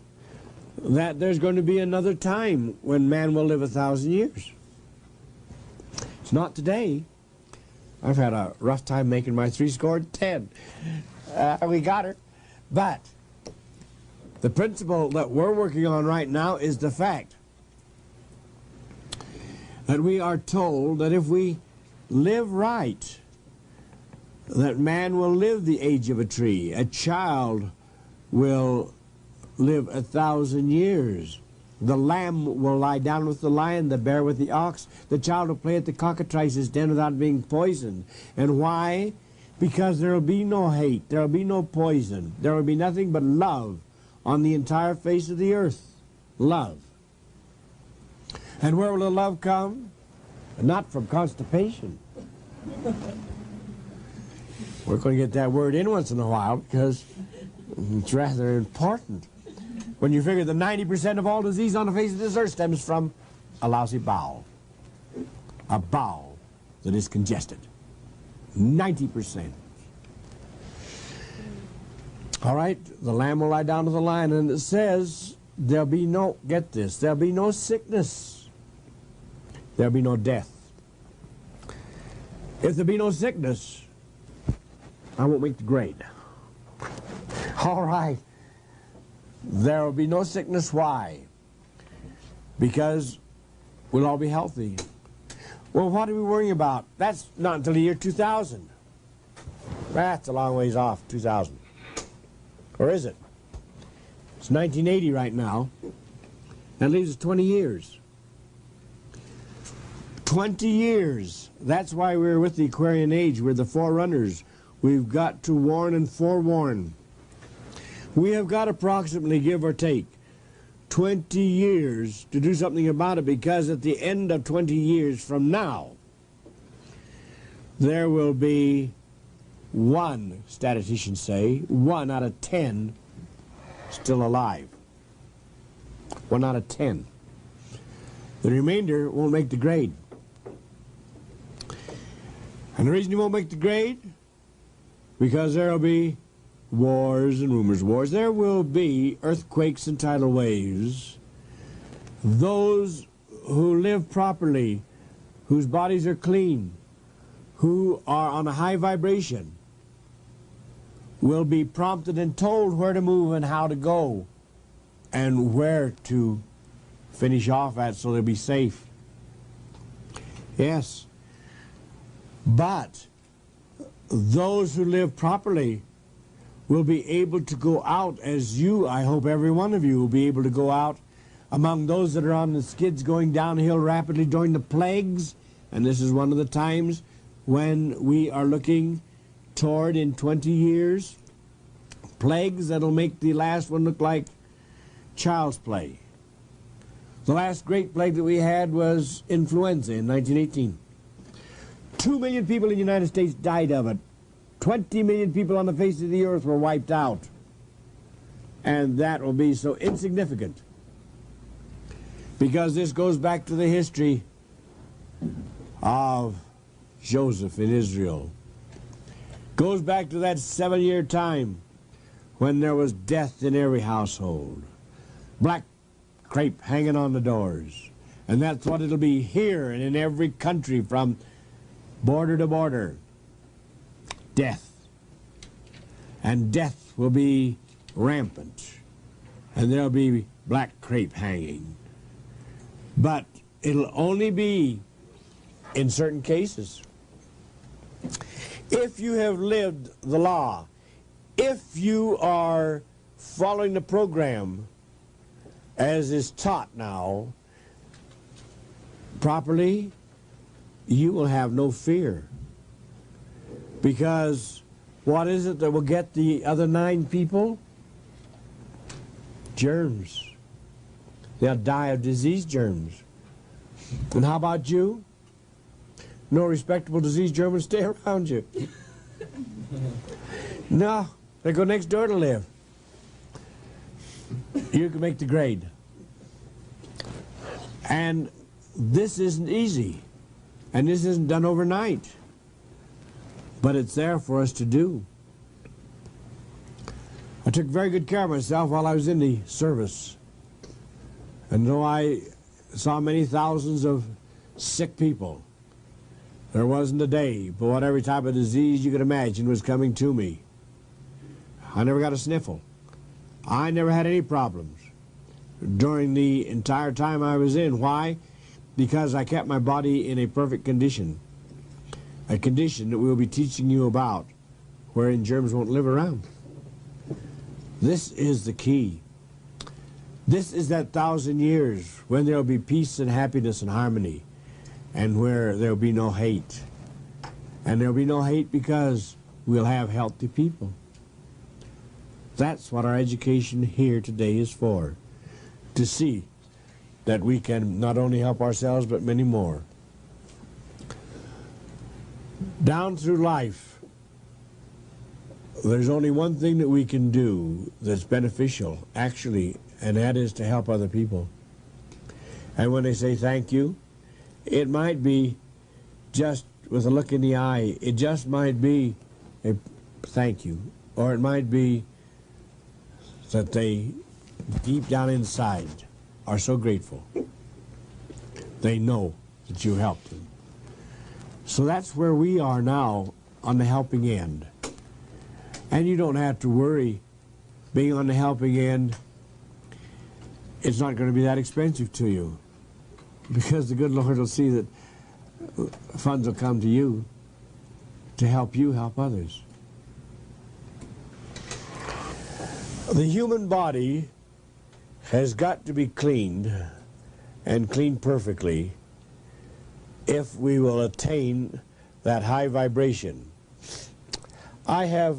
that there's going to be another time when man will live 1,000 years. It's not today. I've had a rough time making my 10. We got her. But the principle that we're working on right now is the fact that we are told that if we live right, that man will live the age of a tree. A child will live 1,000 years. The lamb will lie down with the lion, the bear with the ox. The child will play at the cockatrice's den without being poisoned. And why? Because there will be no hate, there will be no poison, there will be nothing but love on the entire face of the earth. Love. And where will the love come? Not from constipation. We're going to get that word in once in a while because it's rather important. When you figure that 90% of all disease on the face of this earth stems from a lousy bowel. A bowel that is congested. 90%. All right, the lamb will lie down with the lion, and it says there'll be no, get this, there'll be no sickness. There'll be no death. If there be no sickness, I won't make the grade. All right. There will be no sickness. Why? Because we'll all be healthy. Well, what are we worrying about? That's not until the year 2000. That's a long ways off, 2000. Or is it? It's 1980 right now. That leaves us 20 years. 20 years. That's why we're with the Aquarian Age. We're the forerunners. We've got to warn and forewarn. We have got approximately, give or take, 20 years to do something about it, because at the end of 20 years from now, there will be one, statisticians say, 1 out of 10 still alive. 1 out of 10. The remainder won't make the grade. And the reason you won't make the grade? Because there will be wars and rumors of wars. There will be earthquakes and tidal waves. Those who live properly, whose bodies are clean, who are on a high vibration, will be prompted and told where to move and how to go and where to finish off at so they'll be safe. Yes. But those who live properly will be able to go out, as you, I hope every one of you will be able to go out among those that are on the skids going downhill rapidly during the plagues. And this is one of the times when we are looking toward, in 20 years, plagues that'll make the last one look like child's play. The last great plague that we had was influenza in 1918. 2 million people in the United States died of it. 20 million people on the face of the earth were wiped out. And that will be so insignificant, because this goes back to the history of Joseph in Israel. Goes back to that 7-year time when there was death in every household. Black crepe hanging on the doors. And that's what it'll be here and in every country from border to border. Death. And death will be rampant. And there'll be black crepe hanging. But it'll only be in certain cases. If you have lived the law, if you are following the program as is taught now properly, you will have no fear. Because what is it that will get the other 9 people? Germs. They'll die of disease germs. And how about you? No respectable disease germ will stay around you. No, they go next door to live. You can make the grade. And this isn't easy. And this isn't done overnight. But it's there for us to do. I took very good care of myself while I was in the service. And though I saw many thousands of sick people, there wasn't a day but what every type of disease you could imagine was coming to me. I never got a sniffle. I never had any problems during the entire time I was in. Why? Because I kept my body in a perfect condition. A condition that we'll be teaching you about, wherein germs won't live around. This is the key. This is that 1,000 years when there will be peace and happiness and harmony, and where there will be no hate. And there will be no hate because we'll have healthy people. That's what our education here today is for, to see that we can not only help ourselves but many more. Down through life, there's only one thing that we can do that's beneficial, actually, and that is to help other people. And when they say thank you, it might be just with a look in the eye. It just might be a thank you. Or it might be that they, deep down inside, are so grateful. They know that you helped them. So that's where we are now on the helping end. And you don't have to worry being on the helping end. It's not going to be that expensive to you, because the good Lord will see that funds will come to you to help others. The human body has got to be cleaned, and cleaned perfectly, if we will attain that high vibration. I have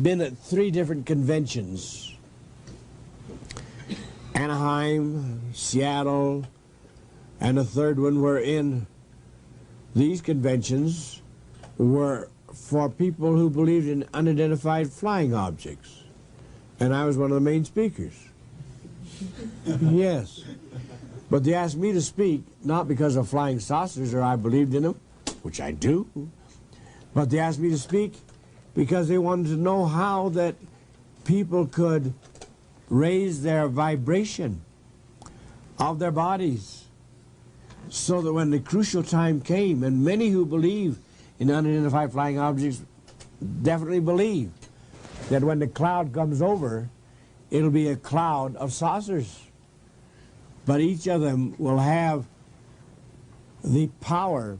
been at 3 different conventions: Anaheim, Seattle, and a third one wherein these conventions were for people who believed in unidentified flying objects. And I was one of the main speakers. Yes. But they asked me to speak, not because of flying saucers or I believed in them, which I do, but they asked me to speak because they wanted to know how that people could raise their vibration of their bodies so that when the crucial time came, and many who believe in unidentified flying objects definitely believe that when the cloud comes over, it'll be a cloud of saucers. But each of them will have the power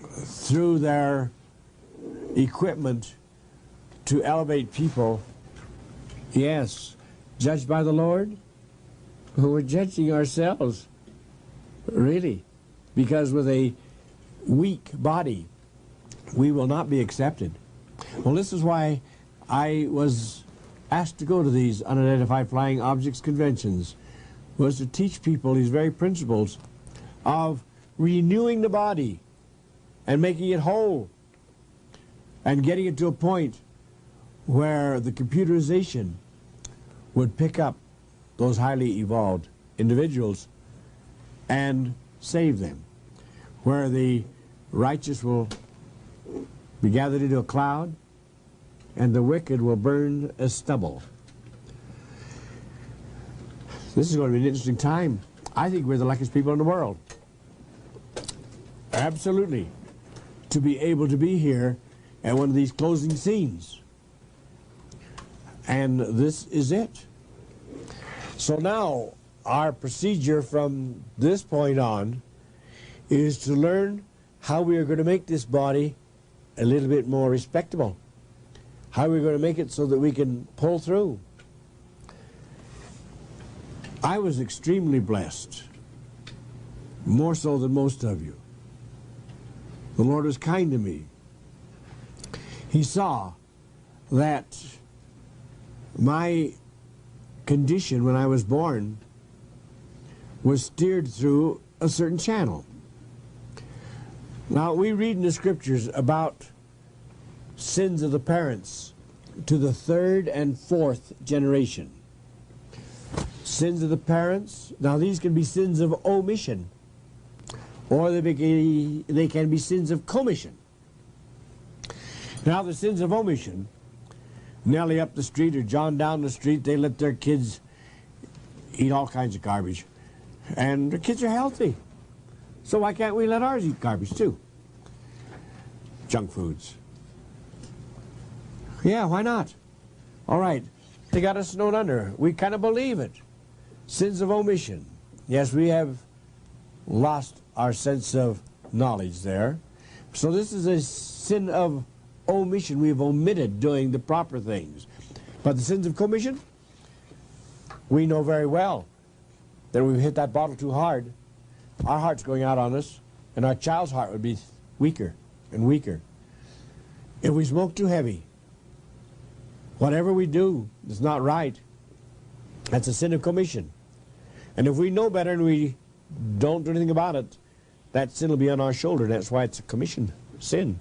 through their equipment to elevate people. Yes, judged by the Lord? We're judging ourselves, really, because with a weak body, we will not be accepted. Well, this is why I was asked to go to these unidentified flying objects conventions, was to teach people these very principles of renewing the body and making it whole and getting it to a point where the computerization would pick up those highly evolved individuals and save them, where the righteous will be gathered into a cloud and the wicked will burn as stubble. This is going to be an interesting time. I think we're the luckiest people in the world. Absolutely. To be able to be here at one of these closing scenes. And this is it. So now, our procedure from this point on is to learn how we are going to make this body a little bit more respectable. How we're going to make it so that we can pull through. I was extremely blessed, more so than most of you. The Lord was kind to me. He saw that my condition when I was born was steered through a certain channel. Now, we read in the scriptures about sins of the parents to the 3rd and 4th generation. Sins of the parents, now these can be sins of omission, or they can be sins of commission. Now the sins of omission, Nellie up the street or John down the street, they let their kids eat all kinds of garbage. And their kids are healthy. So why can't we let ours eat garbage too? Junk foods. Yeah, why not? All right, they got us snowed under. We kind of believe it. Sins of omission. Yes, we have lost our sense of knowledge there. So this is a sin of omission. We've omitted doing the proper things. But the sins of commission, we know very well that we've hit that bottle too hard. Our heart's going out on us, and our child's heart would be weaker and weaker. If we smoke too heavy, whatever we do is not right. That's a sin of commission. And if we know better and we don't do anything about it, that sin will be on our shoulder. That's why it's a commission sin.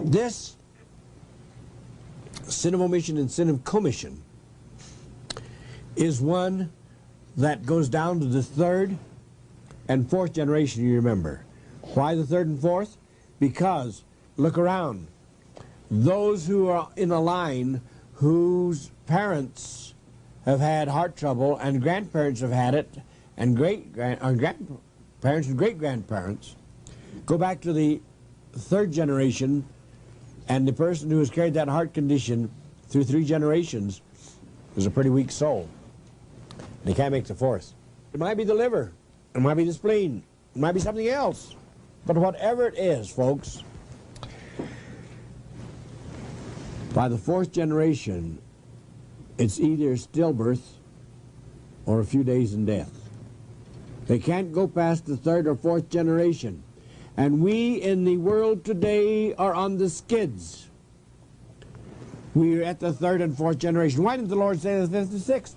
This sin of omission and sin of commission is one that goes down to the 3rd and 4th generation, you remember. Why the 3rd and 4th? Because, look around, those who are in a line whose parents have had heart trouble and grandparents have had it, and grandparents and great-grandparents, go back to the 3rd generation, and the person who has carried that heart condition through 3 generations is a pretty weak soul. They can't make the 4th. It might be the liver, it might be the spleen, it might be something else. But whatever it is, folks, By the fourth generation, it's either stillbirth or a few days in death. They can't go past the third or fourth generation. And we in the world today are on the skids. We're at the third and fourth generation. Why didn't the Lord say the fifth or sixth?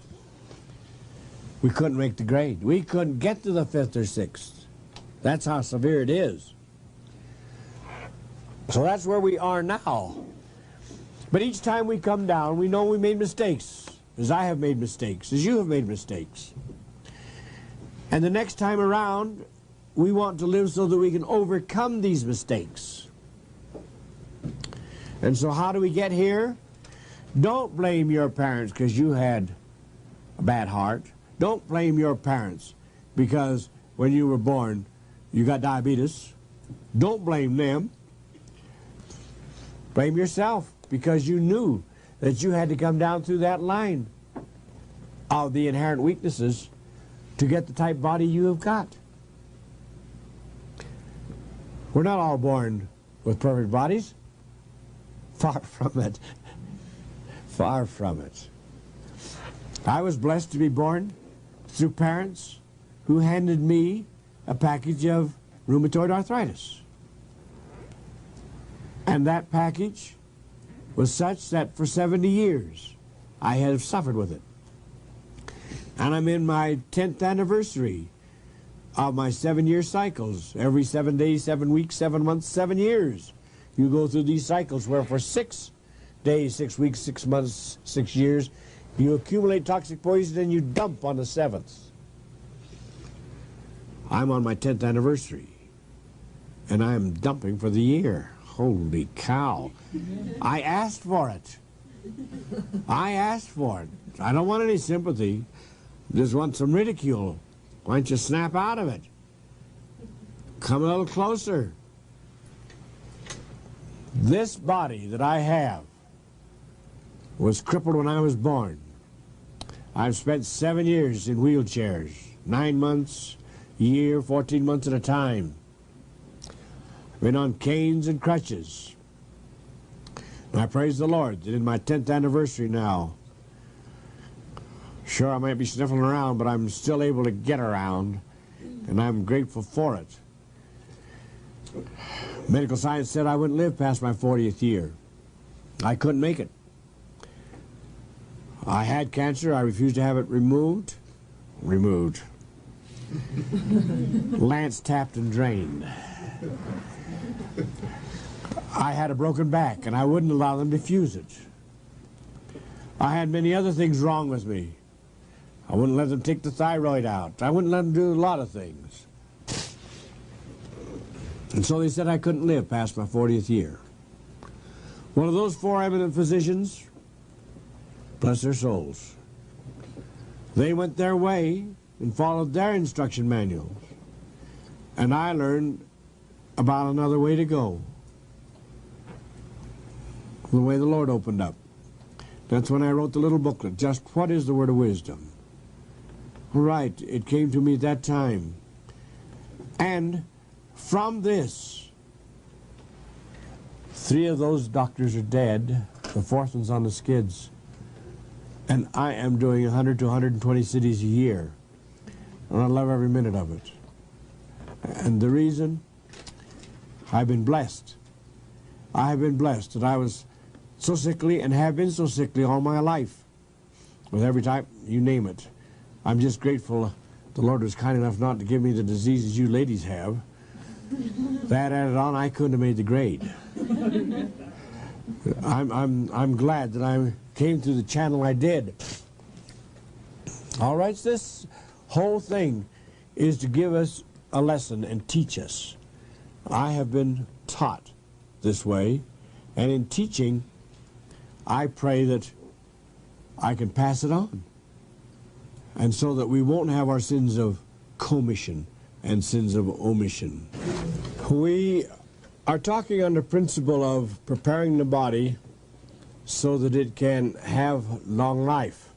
We couldn't make the grade. We couldn't get to the fifth or sixth. That's how severe it is. So that's where we are now. But each time we come down, we know we made mistakes, as I have made mistakes, as you have made mistakes. And the next time around, we want to live so that we can overcome these mistakes. And so how do we get here? Don't blame your parents because you had a bad heart. Don't blame your parents because when you were born, you got diabetes. Don't blame them. Blame yourself because you knew that you had to come down through that line of the inherent weaknesses to get the type body you have got. We're not all born with perfect bodies. Far from it. Far from it. I was blessed to be born through parents who handed me a package of rheumatoid arthritis. And that package was such that for 70 years I have suffered with it. And I'm in my 10th anniversary of my 7-year cycles. Every 7 days, 7 weeks, 7 months, 7 years. You go through these cycles where for 6 days, 6 weeks, 6 months, 6 years, you accumulate toxic poison and you dump on the 7th. I'm on my 10th anniversary. And I am dumping for the year. Holy cow. I asked for it. I asked for it. I don't want any sympathy. Just want some ridicule. Why don't you snap out of it? Come a little closer. This body that I have was crippled when I was born. I've spent 7 years in wheelchairs, 9 months, a year, 14 months at a time. I've been on canes and crutches. And I praise the Lord that in my 10th anniversary now, sure, I might be sniffling around, but I'm still able to get around, and I'm grateful for it. Medical science said I wouldn't live past my 40th year. I couldn't make it. I had cancer. I refused to have it removed. Removed. Lance tapped and drained. I had a broken back, and I wouldn't allow them to fuse it. I had many other things wrong with me. I wouldn't let them take the thyroid out. I wouldn't let them do a lot of things. And so they said I couldn't live past my 40th year. One of those 4 eminent physicians, bless their souls, they went their way and followed their instruction manuals. And I learned about another way to go. The way the Lord opened up. That's when I wrote the little booklet, Just What is the Word of Wisdom? Right, it came to me at that time. And from this, 3 of those doctors are dead. The 4th one's on the skids. And I am doing 100 to 120 cities a year. And I love every minute of it. And the reason? I've been blessed. I have been blessed that I was so sickly and have been so sickly all my life. With every type, you name it. I'm just grateful the Lord was kind enough not to give me the diseases you ladies have. That added on, I couldn't have made the grade. I'm glad that I came through the channel I did. All right, so this whole thing is to give us a lesson and teach us. I have been taught this way, and in teaching, I pray that I can pass it on. And so that we won't have our sins of commission and sins of omission. We are talking on the principle of preparing the body so that it can have long life.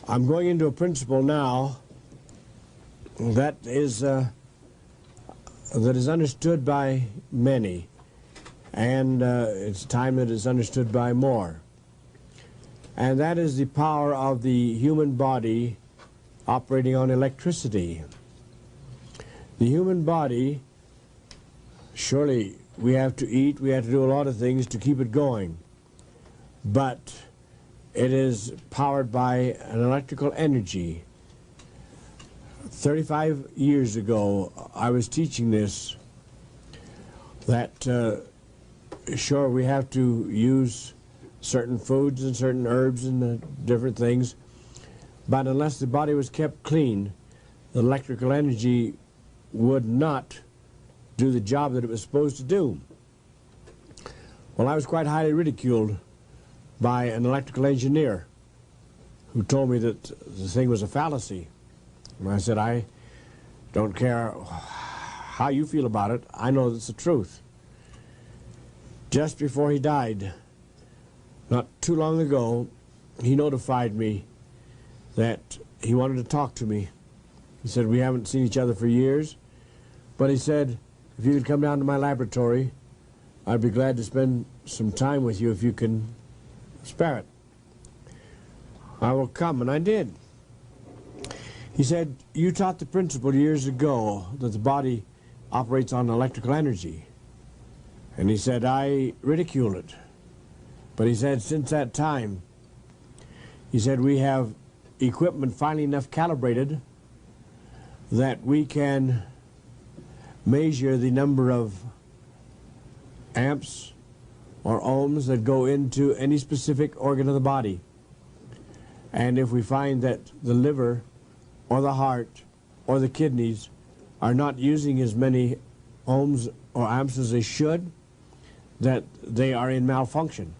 I'm going into a principle now that is understood by many, and it's time that it's understood by more. And that is the power of the human body operating on electricity. The human body, surely we have to eat, we have to do a lot of things to keep it going, but it is powered by an electrical energy. 35 years ago, I was teaching this, that sure, we have to use certain foods and certain herbs and different things, but unless the body was kept clean, the electrical energy would not do the job that it was supposed to do. Well, I was quite highly ridiculed by an electrical engineer who told me that the thing was a fallacy. And I said, I don't care how you feel about it, I know it's the truth. Just before he died, not too long ago, he notified me that he wanted to talk to me. He said, we haven't seen each other for years, but he said, if you could come down to my laboratory, I'd be glad to spend some time with you if you can spare it. I will come, and I did. He said, you taught the principle years ago that the body operates on electrical energy. And he said, I ridiculed it. But he said, since that time, he said, we have equipment finely enough calibrated that we can measure the number of amps or ohms that go into any specific organ of the body. And if we find that the liver or the heart or the kidneys are not using as many ohms or amps as they should, that they are in malfunction.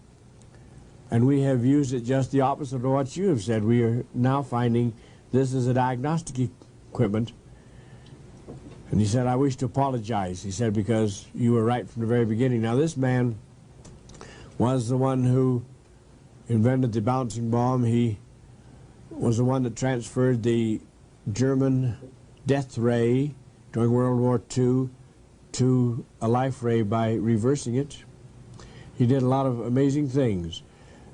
And we have used it just the opposite of what you have said. We are now finding this is a diagnostic equipment. And he said, I wish to apologize. He said, because you were right from the very beginning. Now, this man was the one who invented the bouncing bomb. He was the one that transferred the German death ray during World War II to a life ray by reversing it. He did a lot of amazing things,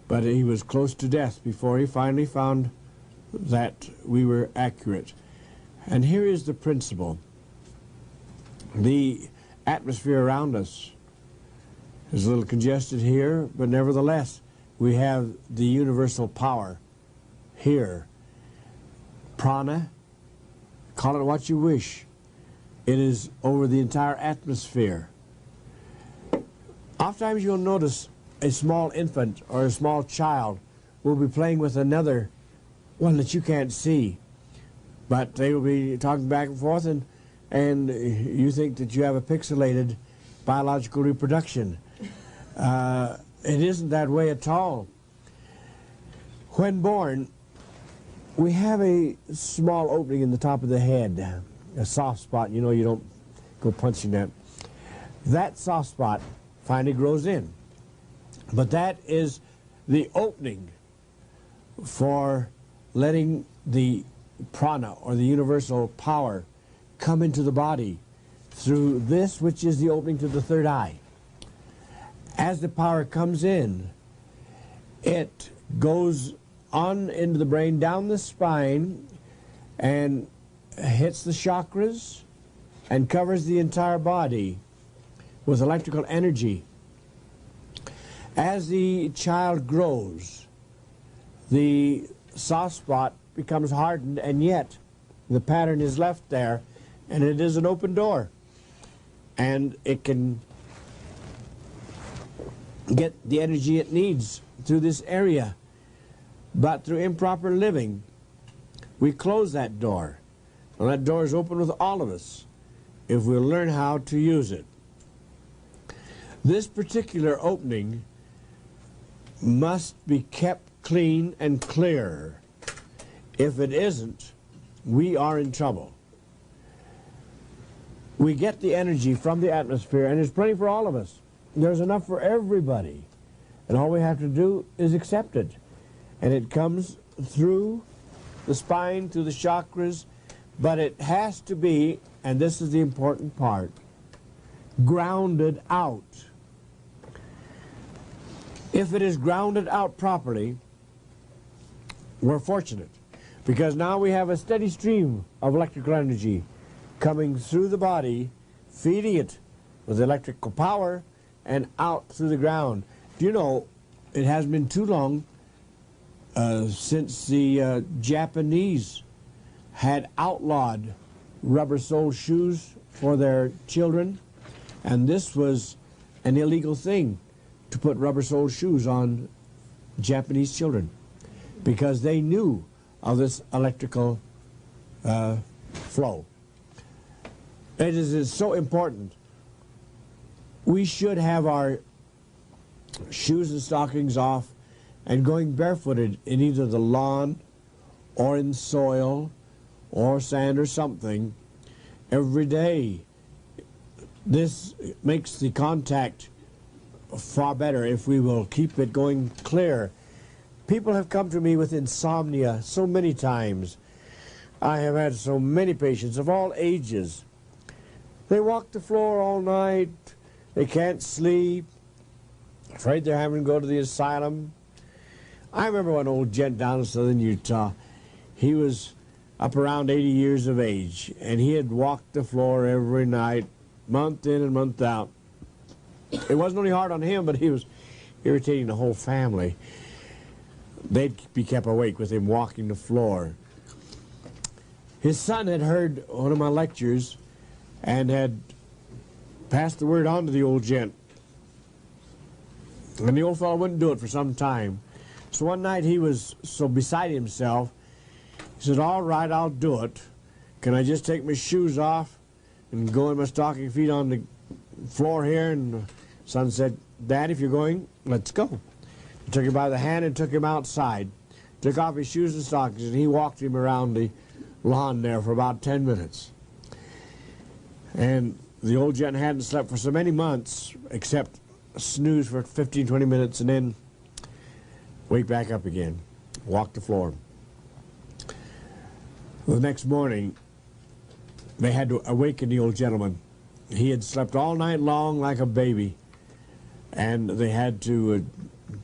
but he was close to death before he finally found that we were accurate. And here is the principle. The atmosphere around us is a little congested here, but nevertheless, we have the universal power here. Prana, call it what you wish. It is over the entire atmosphere. Oftentimes you'll notice a small infant or a small child will be playing with another one that you can't see, but they will be talking back and forth, and you think that you have a pixelated biological reproduction. It isn't that way at all. When born, we have a small opening in the top of the head, a soft spot. You know, you don't go punching that. That soft spot finally grows in. But that is the opening for letting the prana, or the universal power, come into the body through this, which is the opening to the third eye. As the power comes in, it goes on into the brain, down the spine, and hits the chakras and covers the entire body with electrical energy. As the child grows, the soft spot becomes hardened, and yet the pattern is left there, and it is an open door, and it can get the energy it needs through this area. But through improper living, we close that door. And that door is open with all of us if we'll learn how to use it. This particular opening must be kept clean and clear. If it isn't, we are in trouble. We get the energy from the atmosphere, and there's plenty for all of us. There's enough for everybody. And all we have to do is accept it. And it comes through the spine, through the chakras, but it has to be, and this is the important part, grounded out. If it is grounded out properly, we're fortunate, because now we have a steady stream of electrical energy coming through the body, feeding it with electrical power and out through the ground. Do you know, it hasn't been too long since the Japanese had outlawed rubber-soled shoes for their children, and this was an illegal thing to put rubber-soled shoes on Japanese children because they knew of this electrical flow. It is so important. We should have our shoes and stockings off and going barefooted in either the lawn or in soil or sand or something every day. This makes the contact far better if we will keep it going clear. People have come to me with insomnia so many times. I have had so many patients of all ages. They walk the floor all night, they can't sleep, afraid they're having to go to the asylum. I remember one old gent down in southern Utah. He was up around 80 years of age, and he had walked the floor every night, month in and month out. It wasn't only hard on him, but he was irritating the whole family. They'd be kept awake with him walking the floor. His son had heard one of my lectures and had passed the word on to the old gent. And the old fellow wouldn't do it for some time. So one night he was so beside himself, he said, "All right, I'll do it. Can I just take my shoes off and go in my stocking feet on the floor here?" And the son said, "Dad, if you're going, let's go." He took him by the hand and took him outside, took off his shoes and stockings, and he walked him around the lawn there for about 10 minutes. And the old gent hadn't slept for so many months, except snooze for 15, 20 minutes, and then wake back up again, walk the floor. The next morning, they had to awaken the old gentleman. He had slept all night long like a baby, and they had to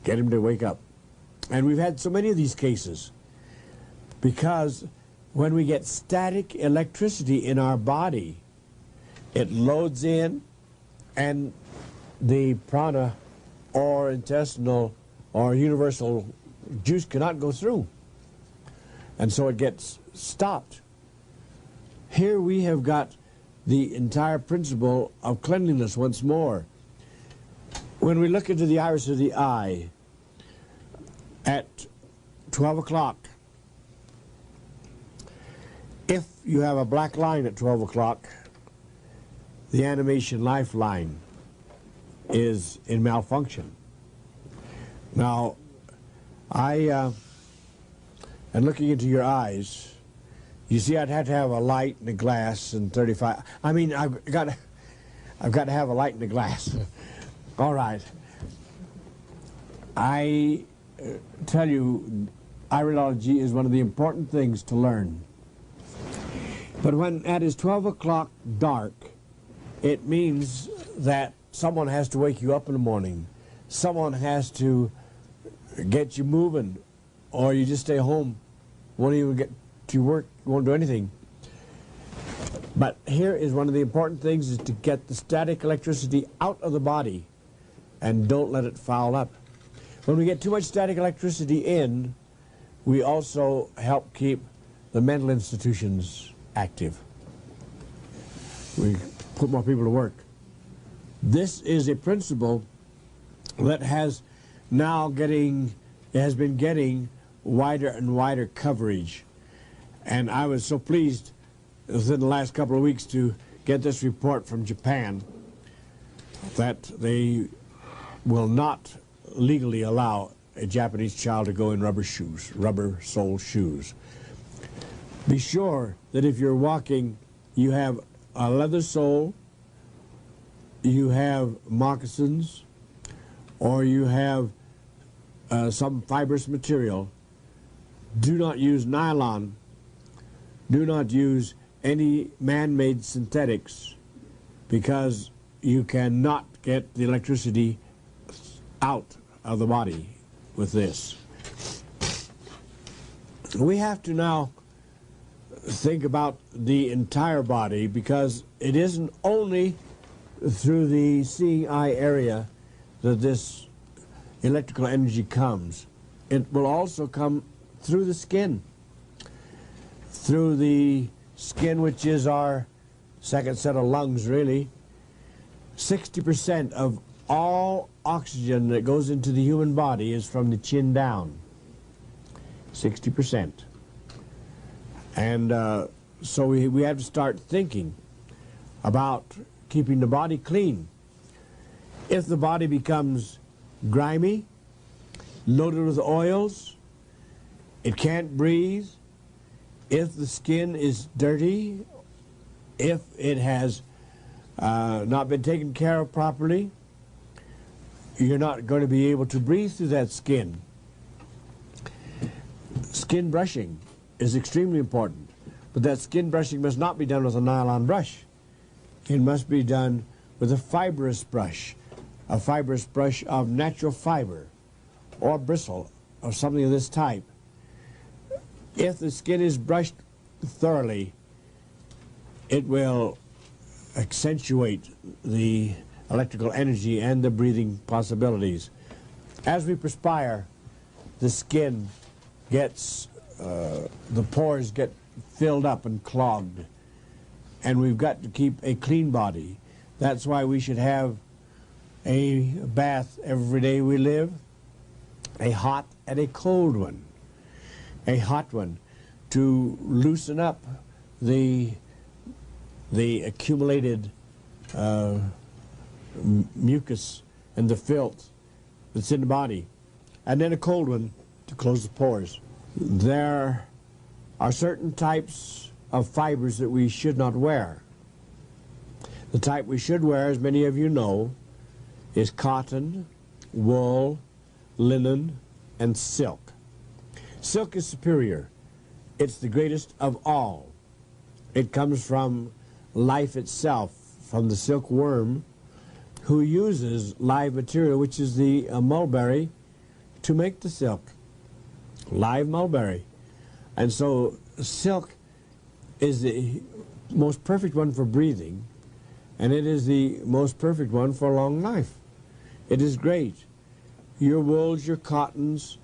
get him to wake up. And we've had so many of these cases because when we get static electricity in our body, it loads in and the prana or intestinal or universal juice cannot go through, and so it gets stopped. Here we have got the entire principle of cleanliness once more. When we look into the iris of the eye at 12 o'clock, if you have a black line at 12 o'clock, the animation lifeline is in malfunction. Now, and looking into your eyes, you see I'd have to have a light and a glass and 35. I mean, I've got to have a light and a glass. All right. I tell you, iridology is one of the important things to learn. But when it is 12 o'clock dark, it means that someone has to wake you up in the morning. Someone has to get you moving, or you just stay home, won't even get to work, won't do anything. But here is one of the important things, is to get the static electricity out of the body and don't let it foul up. When we get too much static electricity in, we also help keep the mental institutions active. We put more people to work. This is a principle that has now has been getting wider and wider coverage. And I was so pleased within the last couple of weeks to get this report from Japan that they will not legally allow a Japanese child to go in rubber-soled shoes. Be sure that if you're walking, you have a leather sole, you have moccasins, or you have some fibrous material. Do not use nylon. Do not use any man-made synthetics, because you cannot get the electricity out of the body with this. We have to now think about the entire body, because it isn't only through the seeing eye area that this electrical energy comes. It will also come through the skin. Through the skin, which is our second set of lungs, really. 60% of all oxygen that goes into the human body is from the chin down. 60%. And so we have to start thinking about keeping the body clean. If the body becomes grimy, loaded with oils, it can't breathe, if the skin is dirty, if it has not been taken care of properly, you're not going to be able to breathe through that skin. Skin brushing is extremely important, but that skin brushing must not be done with a nylon brush. It must be done with a fibrous brush of natural fiber or bristle or something of this type. If the skin is brushed thoroughly, it will accentuate the electrical energy and the breathing possibilities. As we perspire, the skin gets, the pores get filled up and clogged, and we've got to keep a clean body. That's why we should have a bath every day we live, a hot and a cold one. A hot one to loosen up the accumulated mucus and the filth that's in the body, and then a cold one to close the pores. There are certain types of fibers that we should not wear. The type we should wear, as many of you know, is cotton, wool, linen, and silk. Silk is superior. It's the greatest of all. It comes from life itself, from the silkworm, who uses live material, which is the mulberry, to make the silk. Live mulberry. And so silk is the most perfect one for breathing, and it is the most perfect one for long life. It is great. Your wools, your cottons,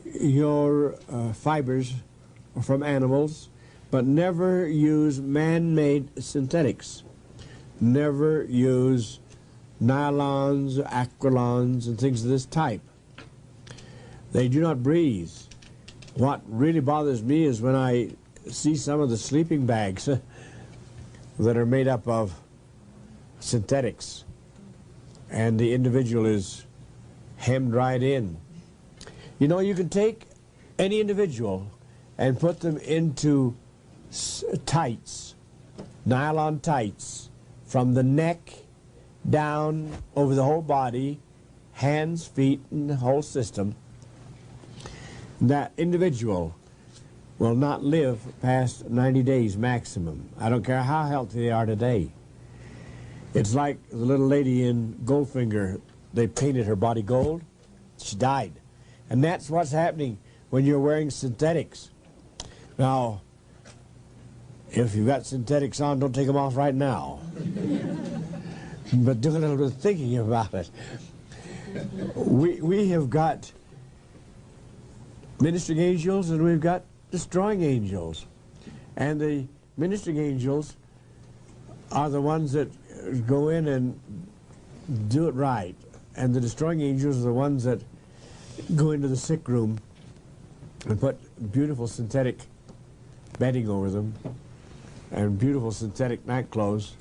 your fibers from animals, but never use man-made synthetics. Never use nylons, acrylons, and things of this type. They do not breathe. What really bothers me is when I see some of the sleeping bags that are made up of synthetics, and the individual is hemmed right in. You know, you can take any individual and put them into tights, nylon tights, from the neck down over the whole body, hands, feet, and the whole system. That individual will not live past 90 days maximum. I don't care how healthy they are today. It's like the little lady in Goldfinger. They painted her body gold. She died. And that's what's happening when you're wearing synthetics. Now, if you've got synthetics on, don't take them off right now. But do a little bit of thinking about it. We have got ministering angels and we've got destroying angels. And the ministering angels are the ones that go in and do it right. And the destroying angels are the ones that go into the sick room and put beautiful synthetic bedding over them, and beautiful synthetic night clothes,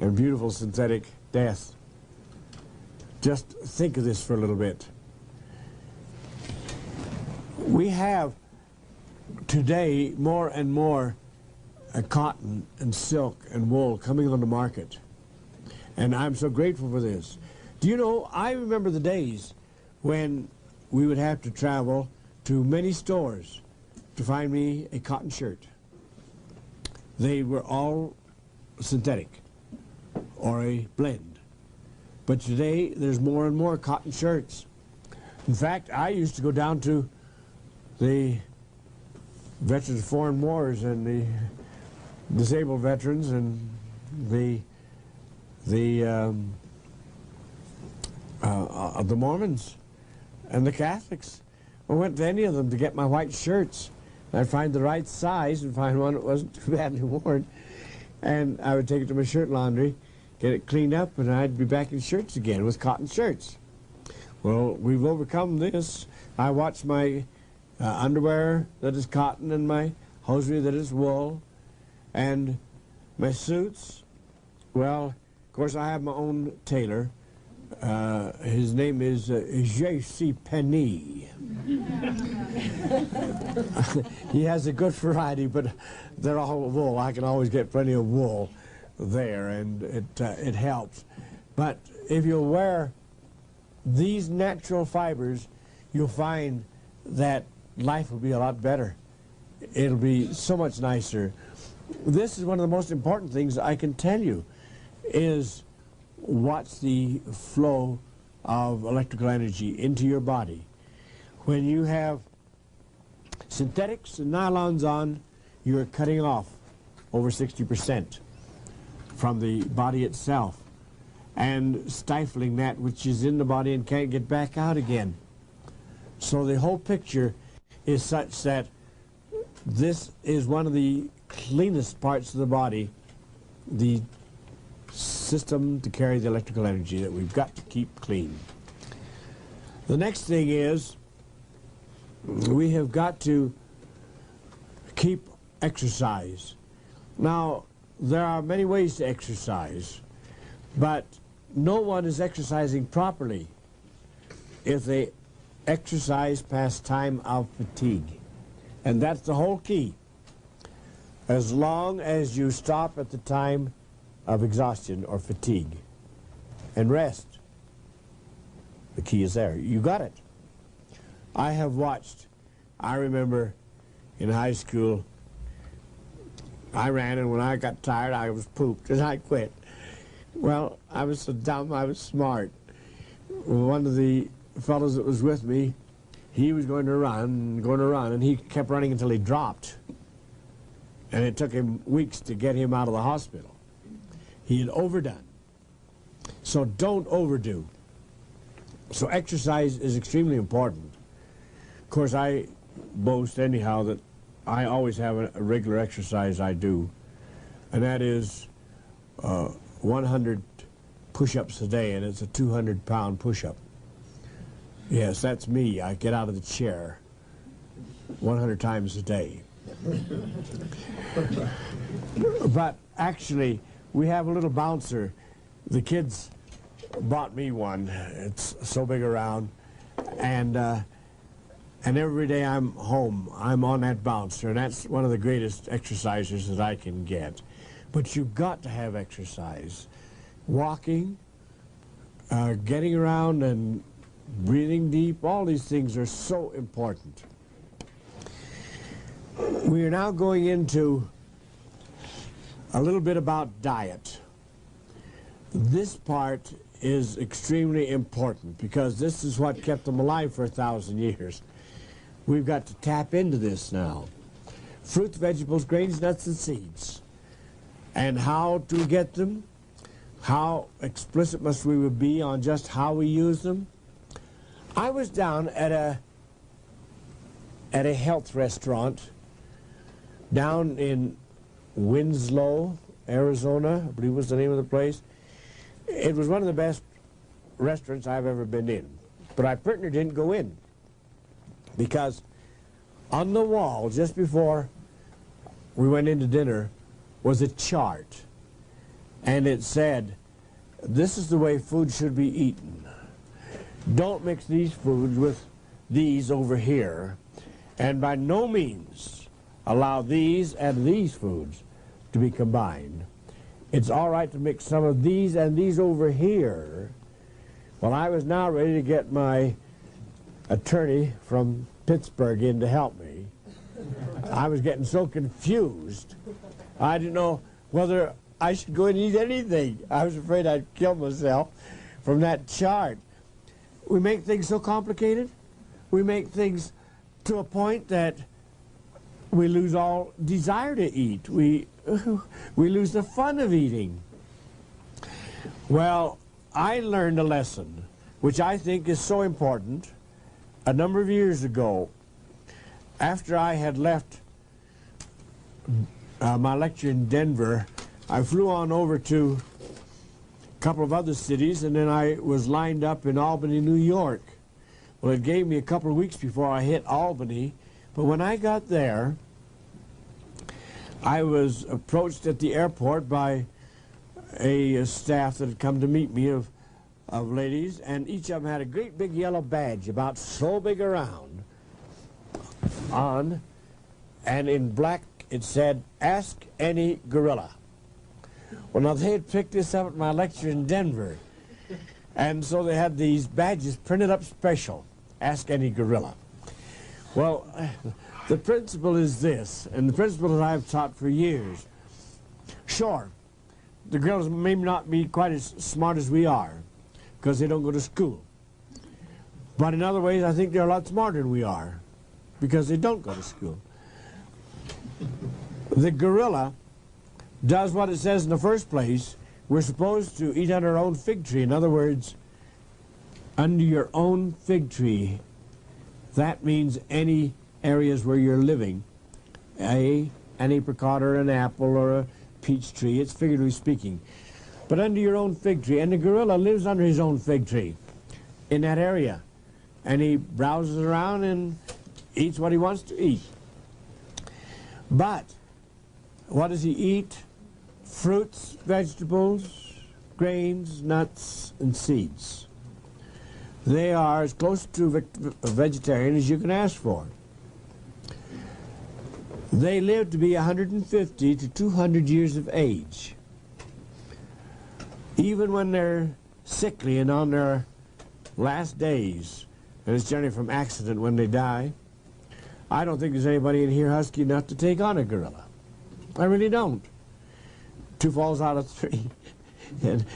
and beautiful synthetic death. Just think of this for a little bit. We have today more and more cotton and silk and wool coming on the market, and I'm so grateful for this. Do you know, I remember the days when we would have to travel to many stores to find me a cotton shirt. They were all synthetic or a blend. But today there's more and more cotton shirts. In fact, I used to go down to the Veterans of Foreign Wars and the disabled veterans and the Mormons and the Catholics. I went to any of them to get my white shirts. I'd find the right size and find one that wasn't too badly worn, and I would take it to my shirt laundry, get it cleaned up, and I'd be back in shirts again with cotton shirts. Well, we've overcome this. I watch my underwear that is cotton and my hosiery that is wool, and my suits. Well, of course, I have my own tailor. His name is J.C. Penny. He has a good variety, but they're all wool. I can always get plenty of wool there, and it helps. But if you wear these natural fibers, you'll find that life will be a lot better. It'll be so much nicer. This is one of the most important things I can tell you, is watch the flow of electrical energy into your body. When you have synthetics and nylons on, you're cutting off over 60% from the body itself and stifling that which is in the body and can't get back out again. So the whole picture is such that this is one of the cleanest parts of the body, the system to carry the electrical energy that we've got to keep clean. The next thing is we have got to keep exercise. Now, there are many ways to exercise, but no one is exercising properly if they exercise past time of fatigue. And that's the whole key. As long as you stop at the time of exhaustion or fatigue and rest, the key is there. You got it. I have watched, I remember in high school, I ran, and when I got tired, I was pooped, and I quit. Well, I was so dumb, I was smart. One of the fellows that was with me, he was going to run, and he kept running until he dropped. And it took him weeks to get him out of the hospital. He had overdone. So don't overdo. So exercise is extremely important. Of course, I boast anyhow that I always have a regular exercise I do, and that is 100 push-ups a day, and it's a 200-pound push-up. Yes, that's me. I get out of the chair 100 times a day. But actually, we have a little bouncer. The kids bought me one. It's so big around, and every day I'm home, I'm on that bouncer, and that's one of the greatest exercises that I can get. But you've got to have exercise. Walking, getting around and breathing deep, all these things are so important. We are now going into a little bit about diet. This part is extremely important because this is what kept them alive for 1,000 years. We've got to tap into this now. Fruits, vegetables, grains, nuts, and seeds. And how to get them, how explicit must we be on just how we use them. I was down at a health restaurant down in Winslow, Arizona, I believe was the name of the place. It was one of the best restaurants I've ever been in. But I partner didn't go in because on the wall just before we went into dinner was a chart, and it said, this is the way food should be eaten. Don't mix these foods with these over here, and by no means allow these and these foods to be combined. It's all right to mix some of these and these over here. Well, I was now ready to get my attorney from Pittsburgh in to help me. I was getting so confused. I didn't know whether I should go and eat anything. I was afraid I'd kill myself from that chart. we make things so complicated. We make things to a point that we lose all desire to eat. We lose the fun of eating. Well, I learned a lesson, which I think is so important, a number of years ago. After I had left my lecture in Denver, I flew on over to a couple of other cities, and then I was lined up in Albany, New York. Well, it gave me a couple of weeks before I hit Albany, but when I got there, I was approached at the airport by a staff that had come to meet me of ladies, and each of them had a great big yellow badge about so big around on, and in black it said, "Ask any gorilla." Well, now they had picked this up at my lecture in Denver, and so they had these badges printed up special, "Ask any gorilla." Well, the principle is this, and the principle that I've taught for years. Sure, the gorillas may not be quite as smart as we are, because they don't go to school. But in other ways, I think they're a lot smarter than we are, because they don't go to school. The gorilla does what it says in the first place. We're supposed to eat under our own fig tree. In other words, under your own fig tree. That means any areas where you're living. An apricot or an apple or a peach tree. It's figuratively speaking. But under your own fig tree. And the gorilla lives under his own fig tree in that area. And he browses around and eats what he wants to eat. But what does he eat? Fruits, vegetables, grains, nuts, and seeds. They are as close to a vegetarian as you can ask for. They live to be 150 to 200 years of age. Even when they're sickly and on their last days, and it's generally from accident when they die, I don't think there's anybody in here husky enough to take on a gorilla. I really don't. Two falls out of three. and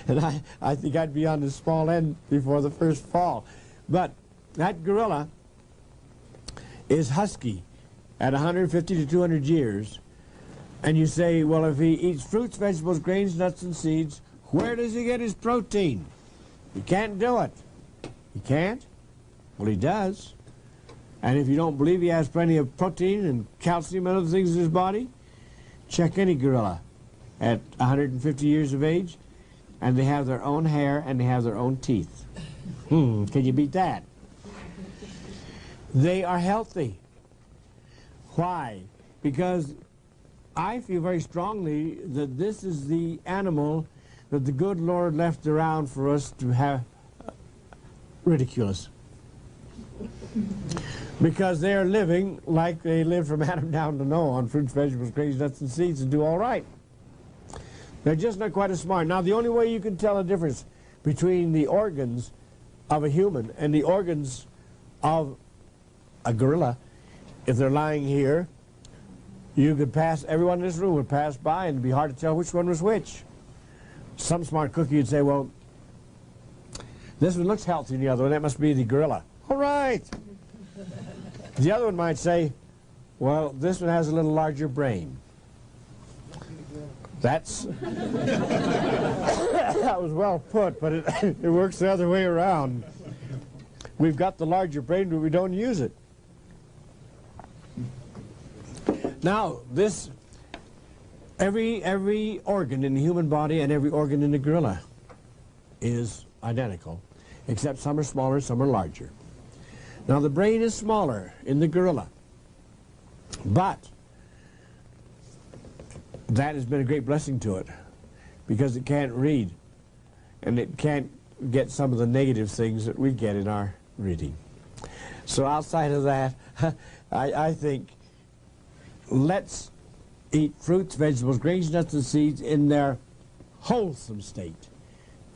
I think I'd be on the small end before the first fall. But that gorilla is husky at 150 to 200 years. And you say, well, if he eats fruits, vegetables, grains, nuts, and seeds, where does he get his protein? He can't do it. He can't? Well, he does. And if you don't believe he has plenty of protein and calcium and other things in his body, check any gorilla at 150 years of age, and they have their own hair and they have their own teeth. Can you beat that? They are healthy. Why? Because I feel very strongly that this is the animal that the good Lord left around for us to have ridicule us. Because they are living like they live from Adam down to Noah on fruits, vegetables, grains, nuts, and seeds and do all right. They're just not quite as smart. Now, the only way you can tell a difference between the organs of a human and the organs of a gorilla, if they're lying here, you could pass, everyone in this room would pass by and it'd be hard to tell which one was which. Some smart cookie would say, well, this one looks healthy, and the other one, that must be the gorilla. All right. The other one might say, well, this one has a little larger brain. That's that was well put, but it works the other way around. We've got the larger brain, but we don't use it. Now, every organ in the human body and every organ in the gorilla is identical, except some are smaller, some are larger. Now, the brain is smaller in the gorilla, but that has been a great blessing to it because it can't read and it can't get some of the negative things that we get in our reading. So outside of that, I think let's eat fruits, vegetables, grains, nuts, and seeds in their wholesome state.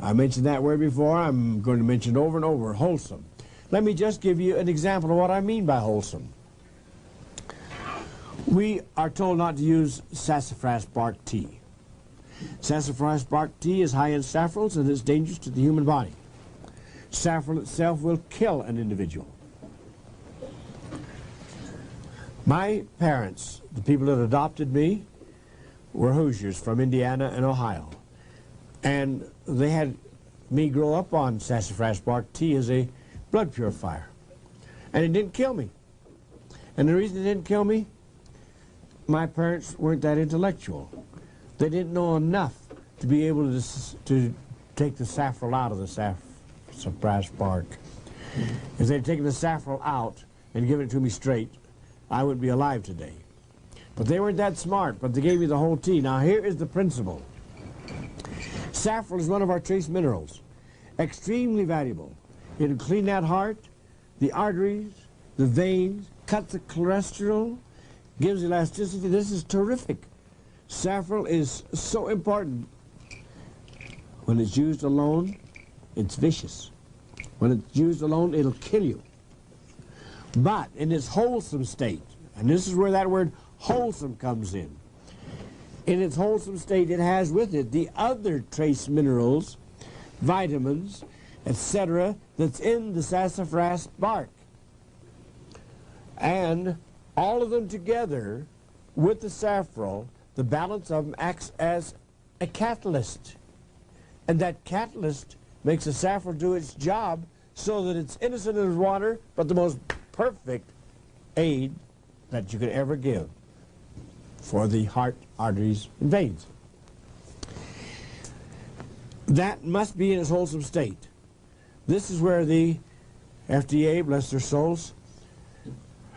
I mentioned that word before. I'm going to mention it over and over, wholesome. Let me just give you an example of what I mean by wholesome. We are told not to use sassafras bark tea. Sassafras bark tea is high in safrals and it's dangerous to the human body. Saffron itself will kill an individual. My parents, the people that adopted me, were Hoosiers from Indiana and Ohio. And they had me grow up on sassafras bark tea as a blood purifier. And it didn't kill me. And the reason it didn't kill me, my parents weren't that intellectual. They didn't know enough to be able to take the saffron out of the sassafras bark. If they'd taken the saffron out and given it to me straight, I wouldn't be alive today. But they weren't that smart, but they gave me the whole tea. Now here is the principle. Saffron is one of our trace minerals, extremely valuable. It'll clean that heart, the arteries, the veins, cuts the cholesterol, gives elasticity. This is terrific. Saffron is so important. When it's used alone, it's vicious. When it's used alone, it'll kill you. But in its wholesome state, and this is where that word wholesome comes in its wholesome state, it has with it the other trace minerals, vitamins, etc., that's in the sassafras bark. And all of them together with the saffron, the balance of them acts as a catalyst. And that catalyst makes the saffron do its job so that it's innocent as water, but the most perfect aid that you could ever give for the heart, arteries, and veins. That must be in its wholesome state. This is where the FDA, bless their souls,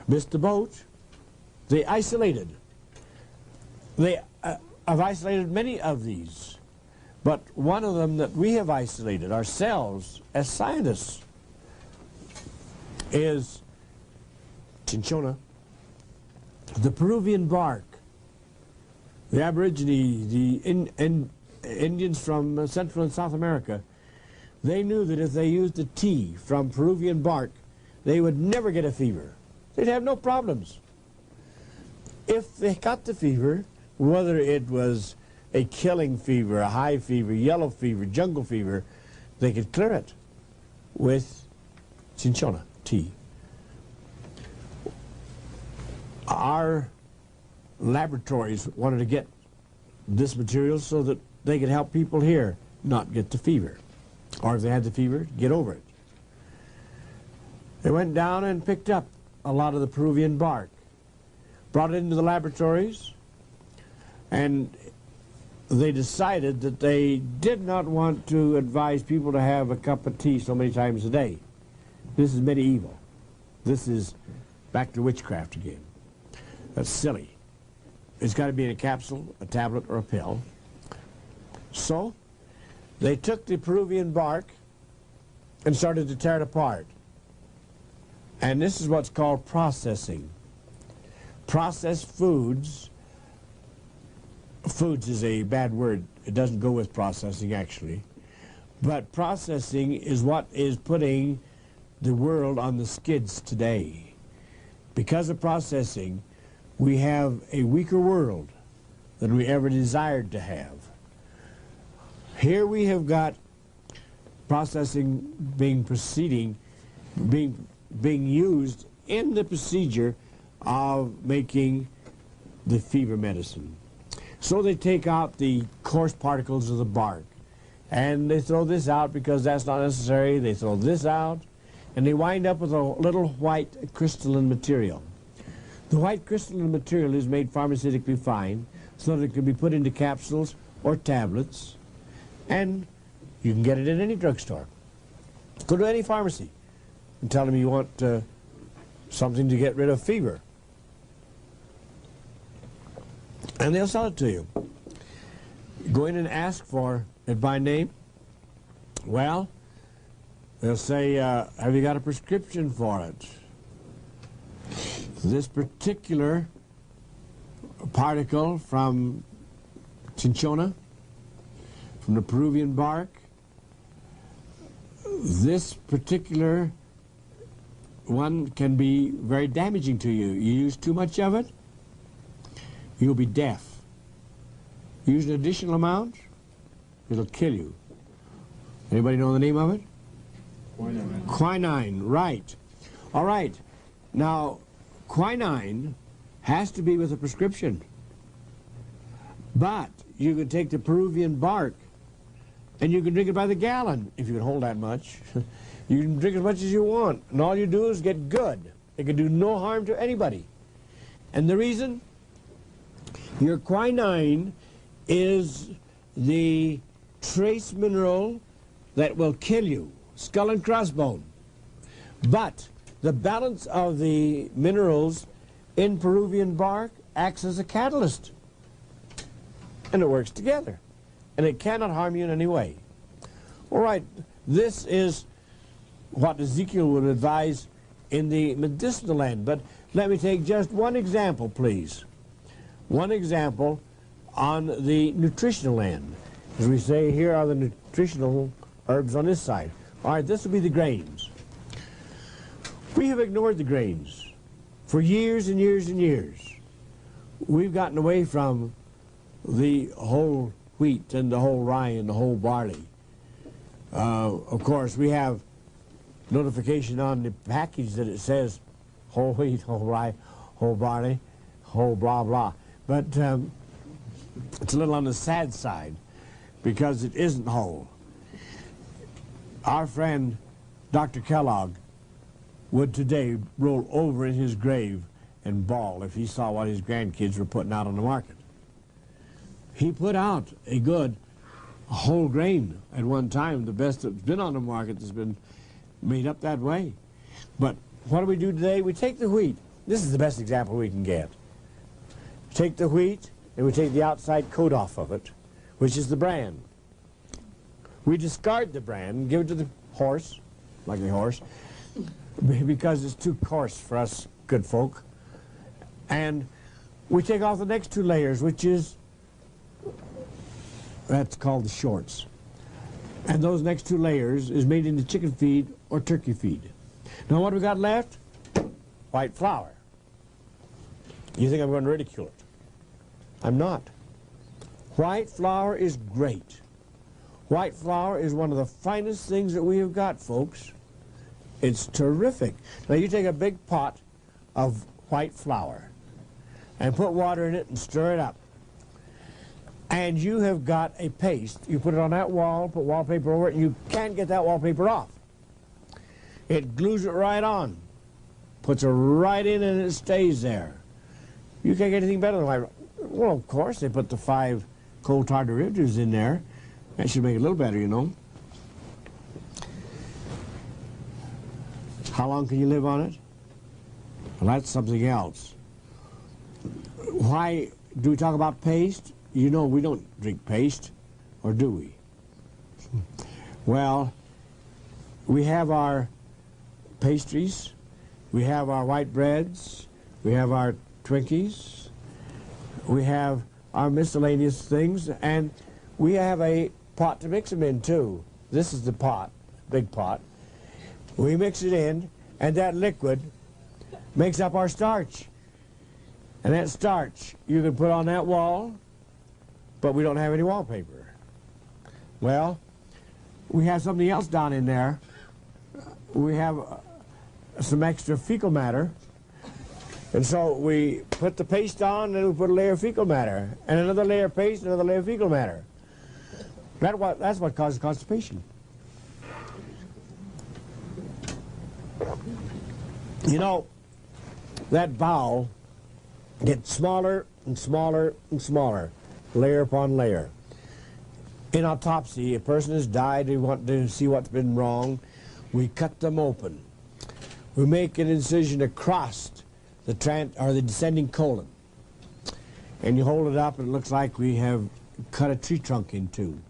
missed the boat. They isolated. They have isolated many of these, but one of them that we have isolated ourselves as scientists is cinchona, the Peruvian bark. The Aborigine, the Indians from Central and South America, they knew that if they used the tea from Peruvian bark, they would never get a fever. They'd have no problems. If they got the fever, whether it was a killing fever, a high fever, yellow fever, jungle fever, they could clear it with cinchona tea. Our laboratories wanted to get this material so that they could help people here not get the fever, or if they had the fever, get over it. They went down and picked up a lot of the Peruvian bark, brought it into the laboratories, and they decided that they did not want to advise people to have a cup of tea so many times a day. This is medieval. This is back to witchcraft again. That's silly. It's got to be in a capsule, a tablet, or a pill. So they took the Peruvian bark and started to tear it apart. And this is what's called processing. Processed foods, foods is a bad word. It doesn't go with processing, actually. But processing is what is putting the world on the skids today. Because of processing, we have a weaker world than we ever desired to have. Here we have got processing being used in the procedure of making the fever medicine. So they take out the coarse particles of the bark, and they throw this out because that's not necessary. They throw this out, and they wind up with a little white crystalline material. The white crystalline material is made pharmaceutically fine so that it can be put into capsules or tablets, and you can get it in any drugstore. Go to any pharmacy and tell them you want something to get rid of fever, and they'll sell it to you. Go in and ask for it by name. Well, they'll say, have you got a prescription for it? This particular particle from cinchona, from the Peruvian bark, this particular one can be very damaging to you. You use too much of it, you'll be deaf. Use an additional amount, it'll kill you. Anybody know the name of it? Quinine. Quinine, right. All right. Now, quinine has to be with a prescription. But you can take the Peruvian bark and you can drink it by the gallon, if you can hold that much. You can drink as much as you want, and all you do is get good. It can do no harm to anybody. And the reason? Your quinine is the trace mineral that will kill you, skull and crossbone. But the balance of the minerals in Peruvian bark acts as a catalyst. And it works together. And it cannot harm you in any way. All right, this is what Ezekiel would advise in the medicinal end. But let me take just one example, please. One example on the nutritional end. As we say, here are the nutritional herbs on this side. All right, this will be the grains. We have ignored the grains for years and years and years. We've gotten away from the whole wheat and the whole rye and the whole barley. Of course, we have notification on the package that it says whole wheat, whole rye, whole barley, whole blah blah. But it's a little on the sad side because it isn't whole. Our friend Dr. Kellogg would today roll over in his grave and bawl if he saw what his grandkids were putting out on the market. He put out a good whole grain at one time, the best that's been on the market that's been made up that way. But what do we do today? We take the wheat. This is the best example we can get. Take the wheat and we take the outside coat off of it, which is the bran. We discard the bran and give it to the horse, like the horse, because it's too coarse for us good folk. And we take off the next two layers, which is, that's called the shorts. And those next two layers is made into chicken feed or turkey feed. Now what do we got left? White flour. You think I'm going to ridicule it? I'm not. White flour is great. White flour is one of the finest things that we have got, folks. It's terrific. Now you take a big pot of white flour and put water in it and stir it up. And you have got a paste. You put it on that wall, put wallpaper over it, and you can't get that wallpaper off. It glues it right on, puts it right in, and it stays there. You can't get anything better than white. Well, of course, they put the 5 coal tar derivatives in there. That should make it a little better, you know. How long can you live on it? Well, that's something else. Why do we talk about paste? You know we don't drink paste, or do we? Well, we have our pastries, we have our white breads, we have our Twinkies, we have our miscellaneous things, and we have a pot to mix them in too. This is the pot, big pot. We mix it in, and that liquid makes up our starch. And that starch you can put on that wall, but we don't have any wallpaper. Well, we have something else down in there. We have some extra fecal matter. And so we put the paste on, and we put a layer of fecal matter, and another layer of paste, another layer of fecal matter. That's what causes constipation. You know, that bowel gets smaller and smaller and smaller, layer upon layer. In autopsy, a person has died, we want to see what's been wrong. We cut them open. We make an incision across the descending colon. And you hold it up and it looks like we have cut a tree trunk in two,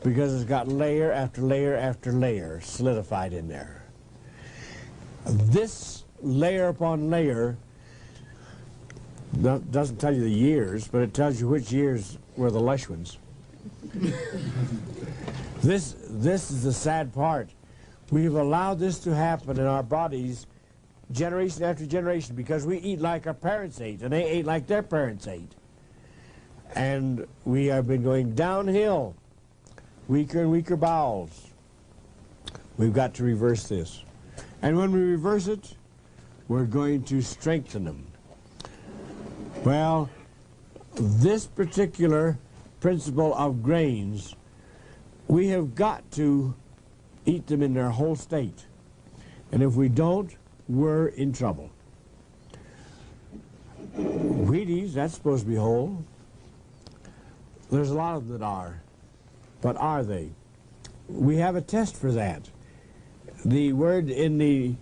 because it's got layer after layer after layer solidified in there. This layer upon layer doesn't tell you the years, but it tells you which years were the lush ones. This is the sad part. We've allowed this to happen in our bodies generation after generation because we eat like our parents ate, and they ate like their parents ate. And we have been going downhill, weaker and weaker bowels. We've got to reverse this. And when we reverse it, we're going to strengthen them. Well, this particular principle of grains, we have got to eat them in their whole state. And if we don't, we're in trouble. Wheaties, that's supposed to be whole. There's a lot of them that are. But are they? We have a test for that. The word in the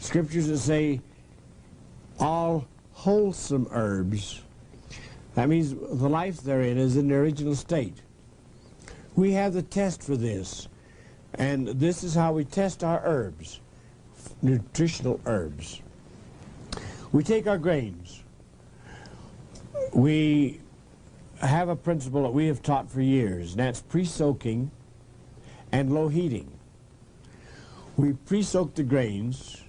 scriptures that say all wholesome herbs, that means the life therein is in the original state. We have the test for this. And this is how we test our herbs, nutritional herbs. We take our grains. We have a principle that we have taught for years, and that's pre-soaking and low heating. We pre-soak the grains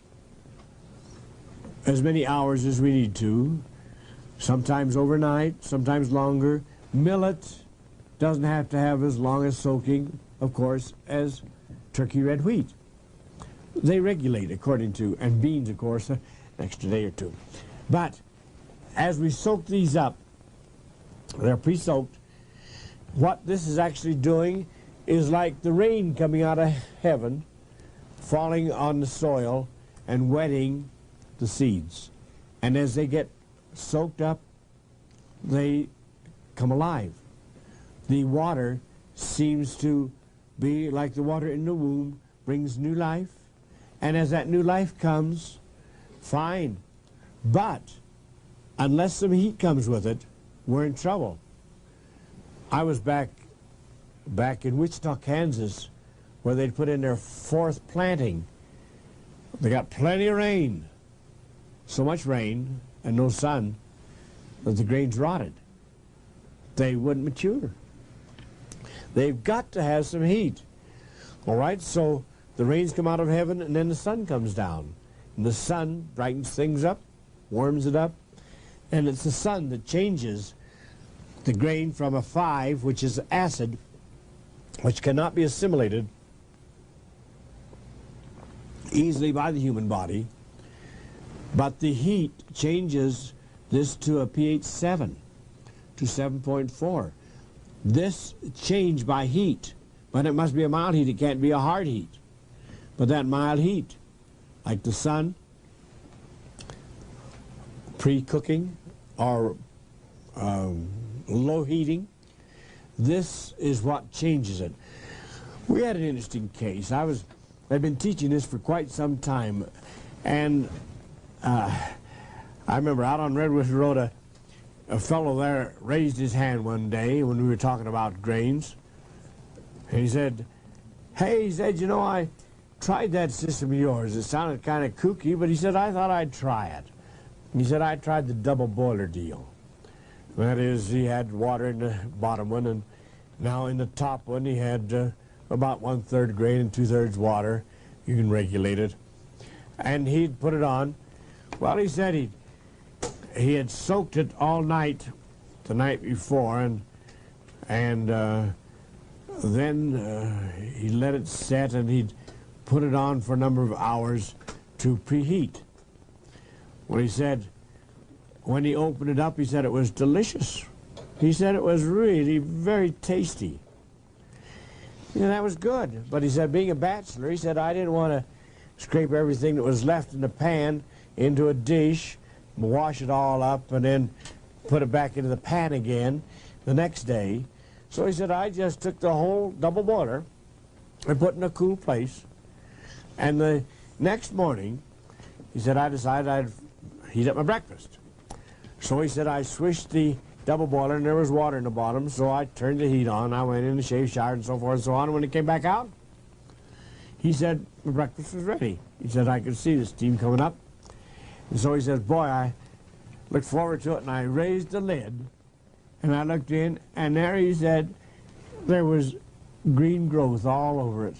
as many hours as we need to, sometimes overnight, sometimes longer. Millet doesn't have to have as long as soaking, of course, as turkey red wheat. They regulate according to, and beans, of course, an extra day or two. But as we soak these up, they're pre-soaked. What this is actually doing is like the rain coming out of heaven, falling on the soil and wetting the seeds. And as they get soaked up, they come alive. The water seems to be like the water in the womb, brings new life. And as that new life comes, fine. But unless some heat comes with it, we're in trouble. I was back in Wichita, Kansas, where they'd put in their fourth planting. They got plenty of rain. So much rain and no sun that the grains rotted. They wouldn't mature. They've got to have some heat. All right, so the rains come out of heaven and then the sun comes down. And the sun brightens things up, warms it up, and it's the sun that changes the grain from a 5, which is acid, which cannot be assimilated easily by the human body, but the heat changes this to a pH 7, to 7.4. This change by heat, but it must be a mild heat, it can't be a hard heat. But that mild heat, like the sun, pre-cooking or low heating, this is what changes it. We had an interesting case. I've been teaching this for quite some time, and I remember out on Redwood Road, a fellow there raised his hand one day when we were talking about grains. And he said, hey, he said, you know, I tried that system of yours. It sounded kind of kooky, but he said, I thought I'd try it. He said, I tried the double boiler deal. That is, he had water in the bottom one, and now in the top one he had about 1/3 grain and 2/3 water. You can regulate it. And he'd put it on. Well, he said he had soaked it all night the night before, and then he let it set, and he'd put it on for a number of hours to preheat. Well, he said when he opened it up, he said it was delicious. He said it was really very tasty. Yeah, that was good. But he said, being a bachelor, he said, I didn't want to scrape everything that was left in the pan into a dish, wash it all up, and then put it back into the pan again the next day. So he said, I just took the whole double boiler and put it in a cool place. And the next morning, he said, I decided I'd heat up my breakfast. So he said, I swished the double boiler, and there was water in the bottom, so I turned the heat on. I went in and shaved, showered, and so forth and so on. And when he came back out, he said, my breakfast was ready. He said, I could see the steam coming up. And so he says, boy, I looked forward to it, and I raised the lid, and I looked in, and there, he said, there was green growth all over it.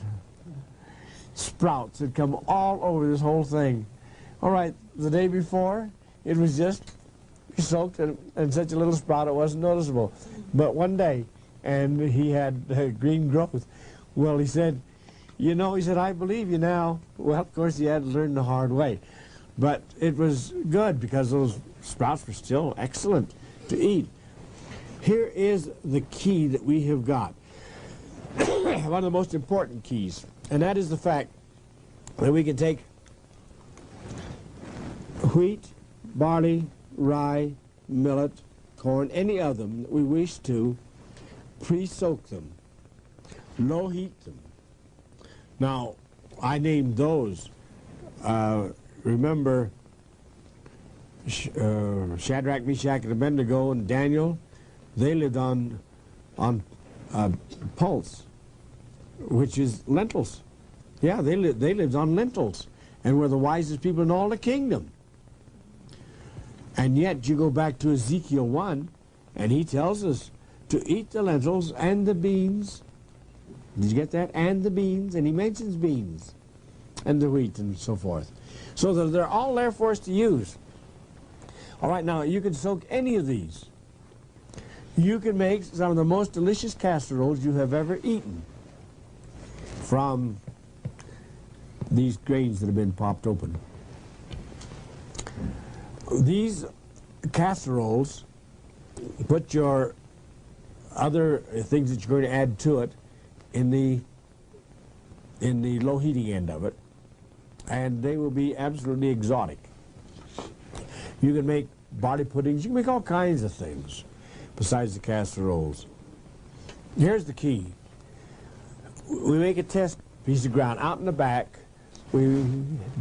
Sprouts had come all over this whole thing. All right, the day before, it was just soaked and such a little sprout it wasn't noticeable. But one day, and he had green growth. Well, he said, You know, he said, I believe you now. Well, of course, he had to learn the hard way. But it was good because those sprouts were still excellent to eat. Here is the key that we have got. One of the most important keys. And that is the fact that we can take wheat, barley, rye, millet, corn, any of them that we wish to, pre-soak them, low heat them. Now, I named those. Remember Shadrach, Meshach, and Abednego and Daniel? They lived on pulse, which is lentils. Yeah, they lived on lentils and were the wisest people in all the kingdom. And yet you go back to Ezekiel 1, and he tells us to eat the lentils and the beans. Did you get that? And the beans, and he mentions beans, and the wheat and so forth. So that they're all there for us to use. All right, now you can soak any of these. You can make some of the most delicious casseroles you have ever eaten from these grains that have been popped open. These casseroles, put your other things that you're going to add to it in the low heating end of it, and they will be absolutely exotic. You can make barley puddings, you can make all kinds of things besides the casseroles. Here's the key. We make a test piece of ground. Out in the back, we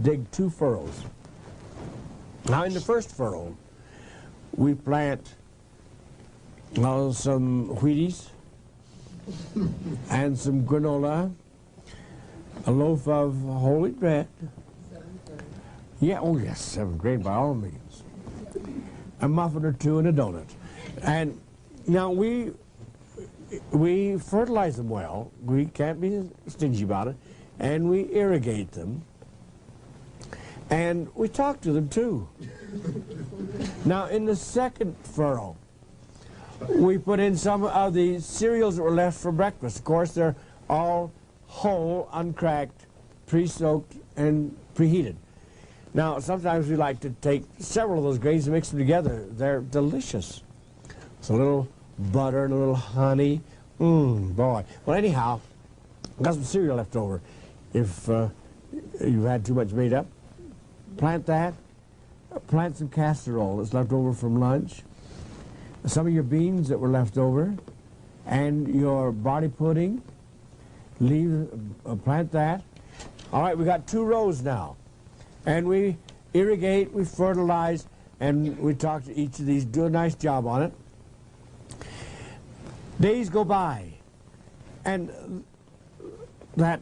dig 2 furrows. Now in the first furrow, we plant some Wheaties and some granola, a loaf of whole wheat bread. Yeah, oh yes, 7th grade by all means. A muffin or 2 and a donut. And now we fertilize them well. We can't be stingy about it. And we irrigate them. And we talk to them too. Now in the second furrow, we put in some of the cereals that were left for breakfast. Of course, they're all whole, uncracked, pre-soaked, and preheated. Now, sometimes we like to take several of those grains and mix them together. They're delicious. It's a little butter and a little honey. Boy. Well, anyhow, got some cereal left over. If you've had too much made up, plant that. Plant some casserole that's left over from lunch. Some of your beans that were left over, and your barley pudding. Plant that. All right, we got 2 rows now. And we irrigate, we fertilize, and we talk to each of these, do a nice job on it. Days go by, and that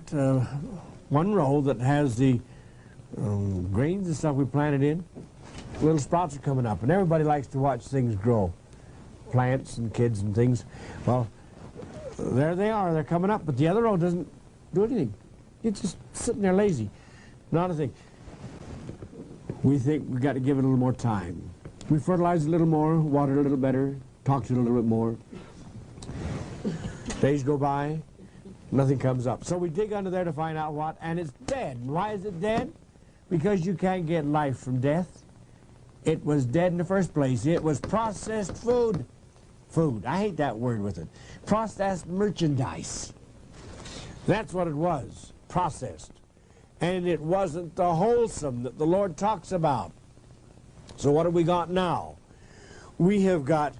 one row that has the grains and stuff we planted in, little sprouts are coming up, and everybody likes to watch things grow. Plants and kids and things. Well, there they are, they're coming up, but the other row doesn't do anything. It's just sitting there lazy. Not a thing. We think we've got to give it a little more time. We fertilize a little more, water it a little better, talk to it a little bit more. Days go by, nothing comes up. So we dig under there to find out what, and it's dead. Why is it dead? Because you can't get life from death. It was dead in the first place. It was processed food. Food. I hate that word with it. Processed merchandise. That's what it was. Processed. And it wasn't the wholesome that the Lord talks about. So what have we got now? We have got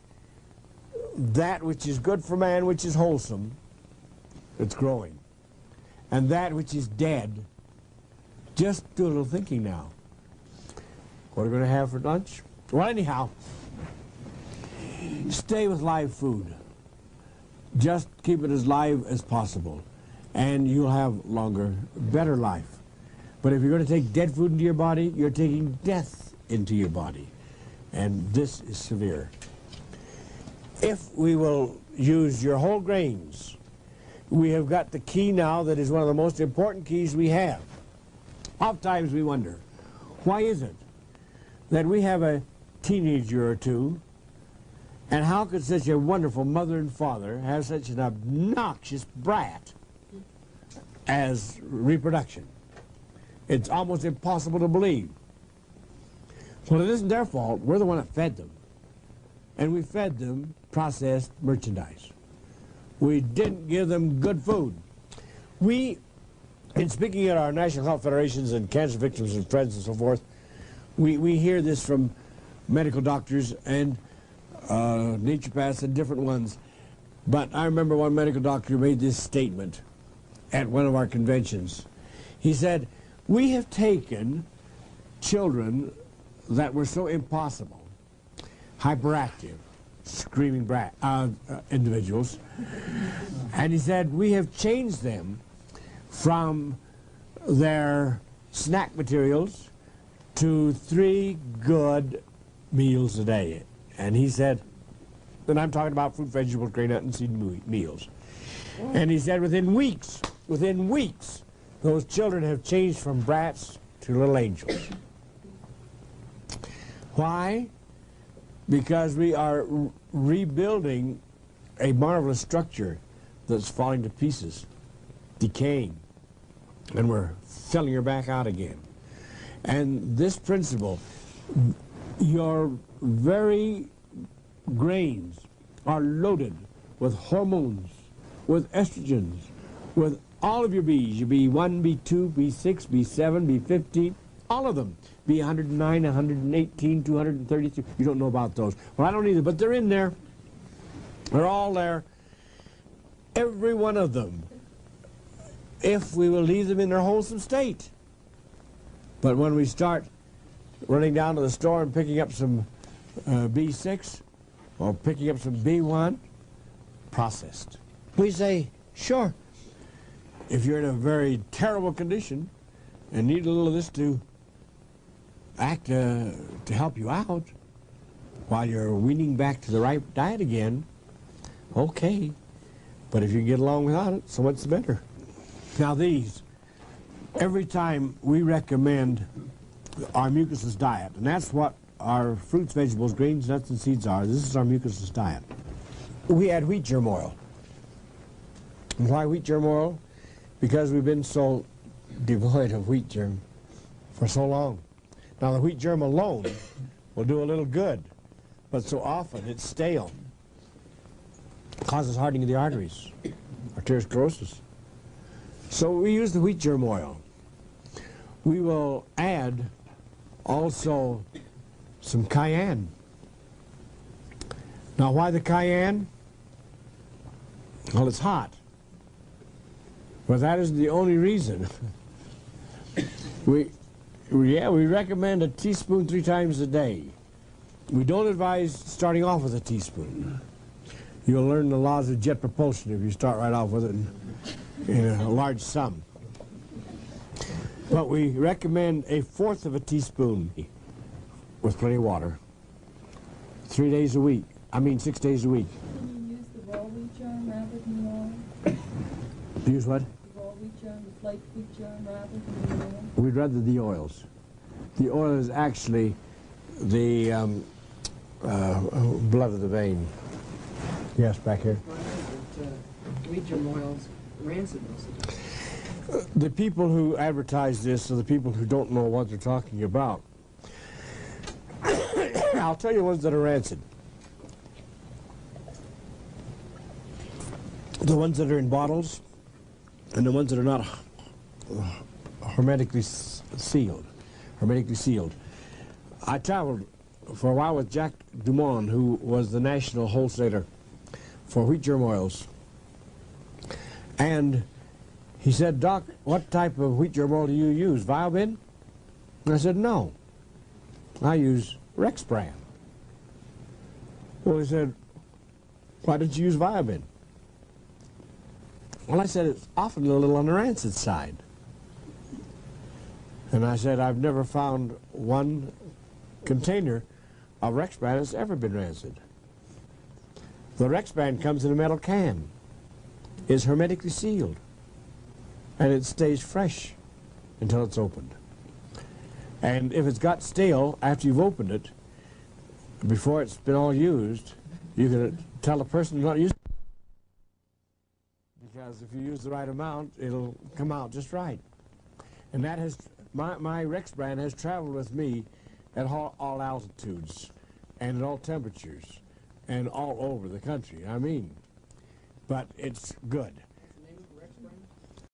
that which is good for man, which is wholesome, it's growing. And that which is dead, just do a little thinking now. What are we going to have for lunch? Well, anyhow, stay with live food. Just keep it as live as possible, and you'll have longer, better life. But if you're going to take dead food into your body, you're taking death into your body. And this is severe. If we will use your whole grains, we have got the key now that is one of the most important keys we have. Oftentimes we wonder, why is it that we have a teenager or two, and how could such a wonderful mother and father have such an obnoxious brat? as reproduction. It's almost impossible to believe. Well, it isn't their fault. We're the one that fed them. And we fed them processed merchandise. We didn't give them good food. We, in speaking at our National Health Federations and Cancer Victims and Friends and so forth, we hear this from medical doctors and naturopaths and different ones. But I remember one medical doctor made this statement at one of our conventions. He said, we have taken children that were so impossible, hyperactive, screaming individuals, and he said, we have changed them from their snack materials to 3 good meals a day. And he said, and I'm talking about fruit, vegetables, grain, nut, and seed meals. And he said within weeks, those children have changed from brats to little angels. Why? Because we are rebuilding a marvelous structure that's falling to pieces, decaying, and we're filling her back out again. And this principle, your very grains are loaded with hormones, with estrogens, with all of your Bs, your B1, B2, B6, B7, B15, all of them. B109, 118, 233. You don't know about those. Well, I don't either, but they're in there. They're all there. Every one of them, if we will leave them in their wholesome state. But when we start running down to the store and picking up some B6 or picking up some B1, processed. We say, sure, if you're in a very terrible condition and need a little of this to act to help you out while you're weaning back to the right diet again, okay. But if you get along without it, so much better. Now these, every time we recommend our mucusless diet, and that's what our fruits, vegetables, grains, nuts, and seeds are. This is our mucusless diet. We add wheat germ oil. And why wheat germ oil? Because we've been so devoid of wheat germ for so long. Now the wheat germ alone will do a little good, but so often it's stale. It causes hardening of the arteries, arteriosclerosis. So we use the wheat germ oil. We will add also some cayenne. Now why the cayenne? Well, it's hot. But that isn't the only reason. We recommend a teaspoon 3 times a day. We don't advise starting off with a teaspoon. You'll learn the laws of jet propulsion if you start right off with it in a large sum. But we recommend 1/4 of a teaspoon with plenty of water. 3 days a week. I mean 6 days a week. Can you use the raw wheat germ rather than the oil? Use what? The raw wheat germ, the flake wheat germ rather than the oil? We'd rather the oils. The oil is actually the blood of the vein. Yes, back here. Wheat germ oil's rancid most of the time. The people who advertise this are the people who don't know what they're talking about. I'll tell you the ones that are rancid. The ones that are in bottles and the ones that are not hermetically sealed. I traveled for a while with Jack Dumont, who was the national wholesaler for wheat germ oils. And he said, Doc, what type of wheat germ oil do you use? Viobin? And I said, no. I use Rex brand. Well, he said, why didn't you use Viobin? Well, I said, it's often a little on the rancid side. And I said, I've never found one container of Rex brand that's ever been rancid. The Rex brand comes in a metal can, is hermetically sealed, and it stays fresh until it's opened. And if it's got stale after you've opened it, before it's been all used, you can tell the person not using it because because if you use the right amount, it'll come out just right. And that has, my Rex brand has traveled with me at all altitudes and at all temperatures and all over the country. I mean, but it's good.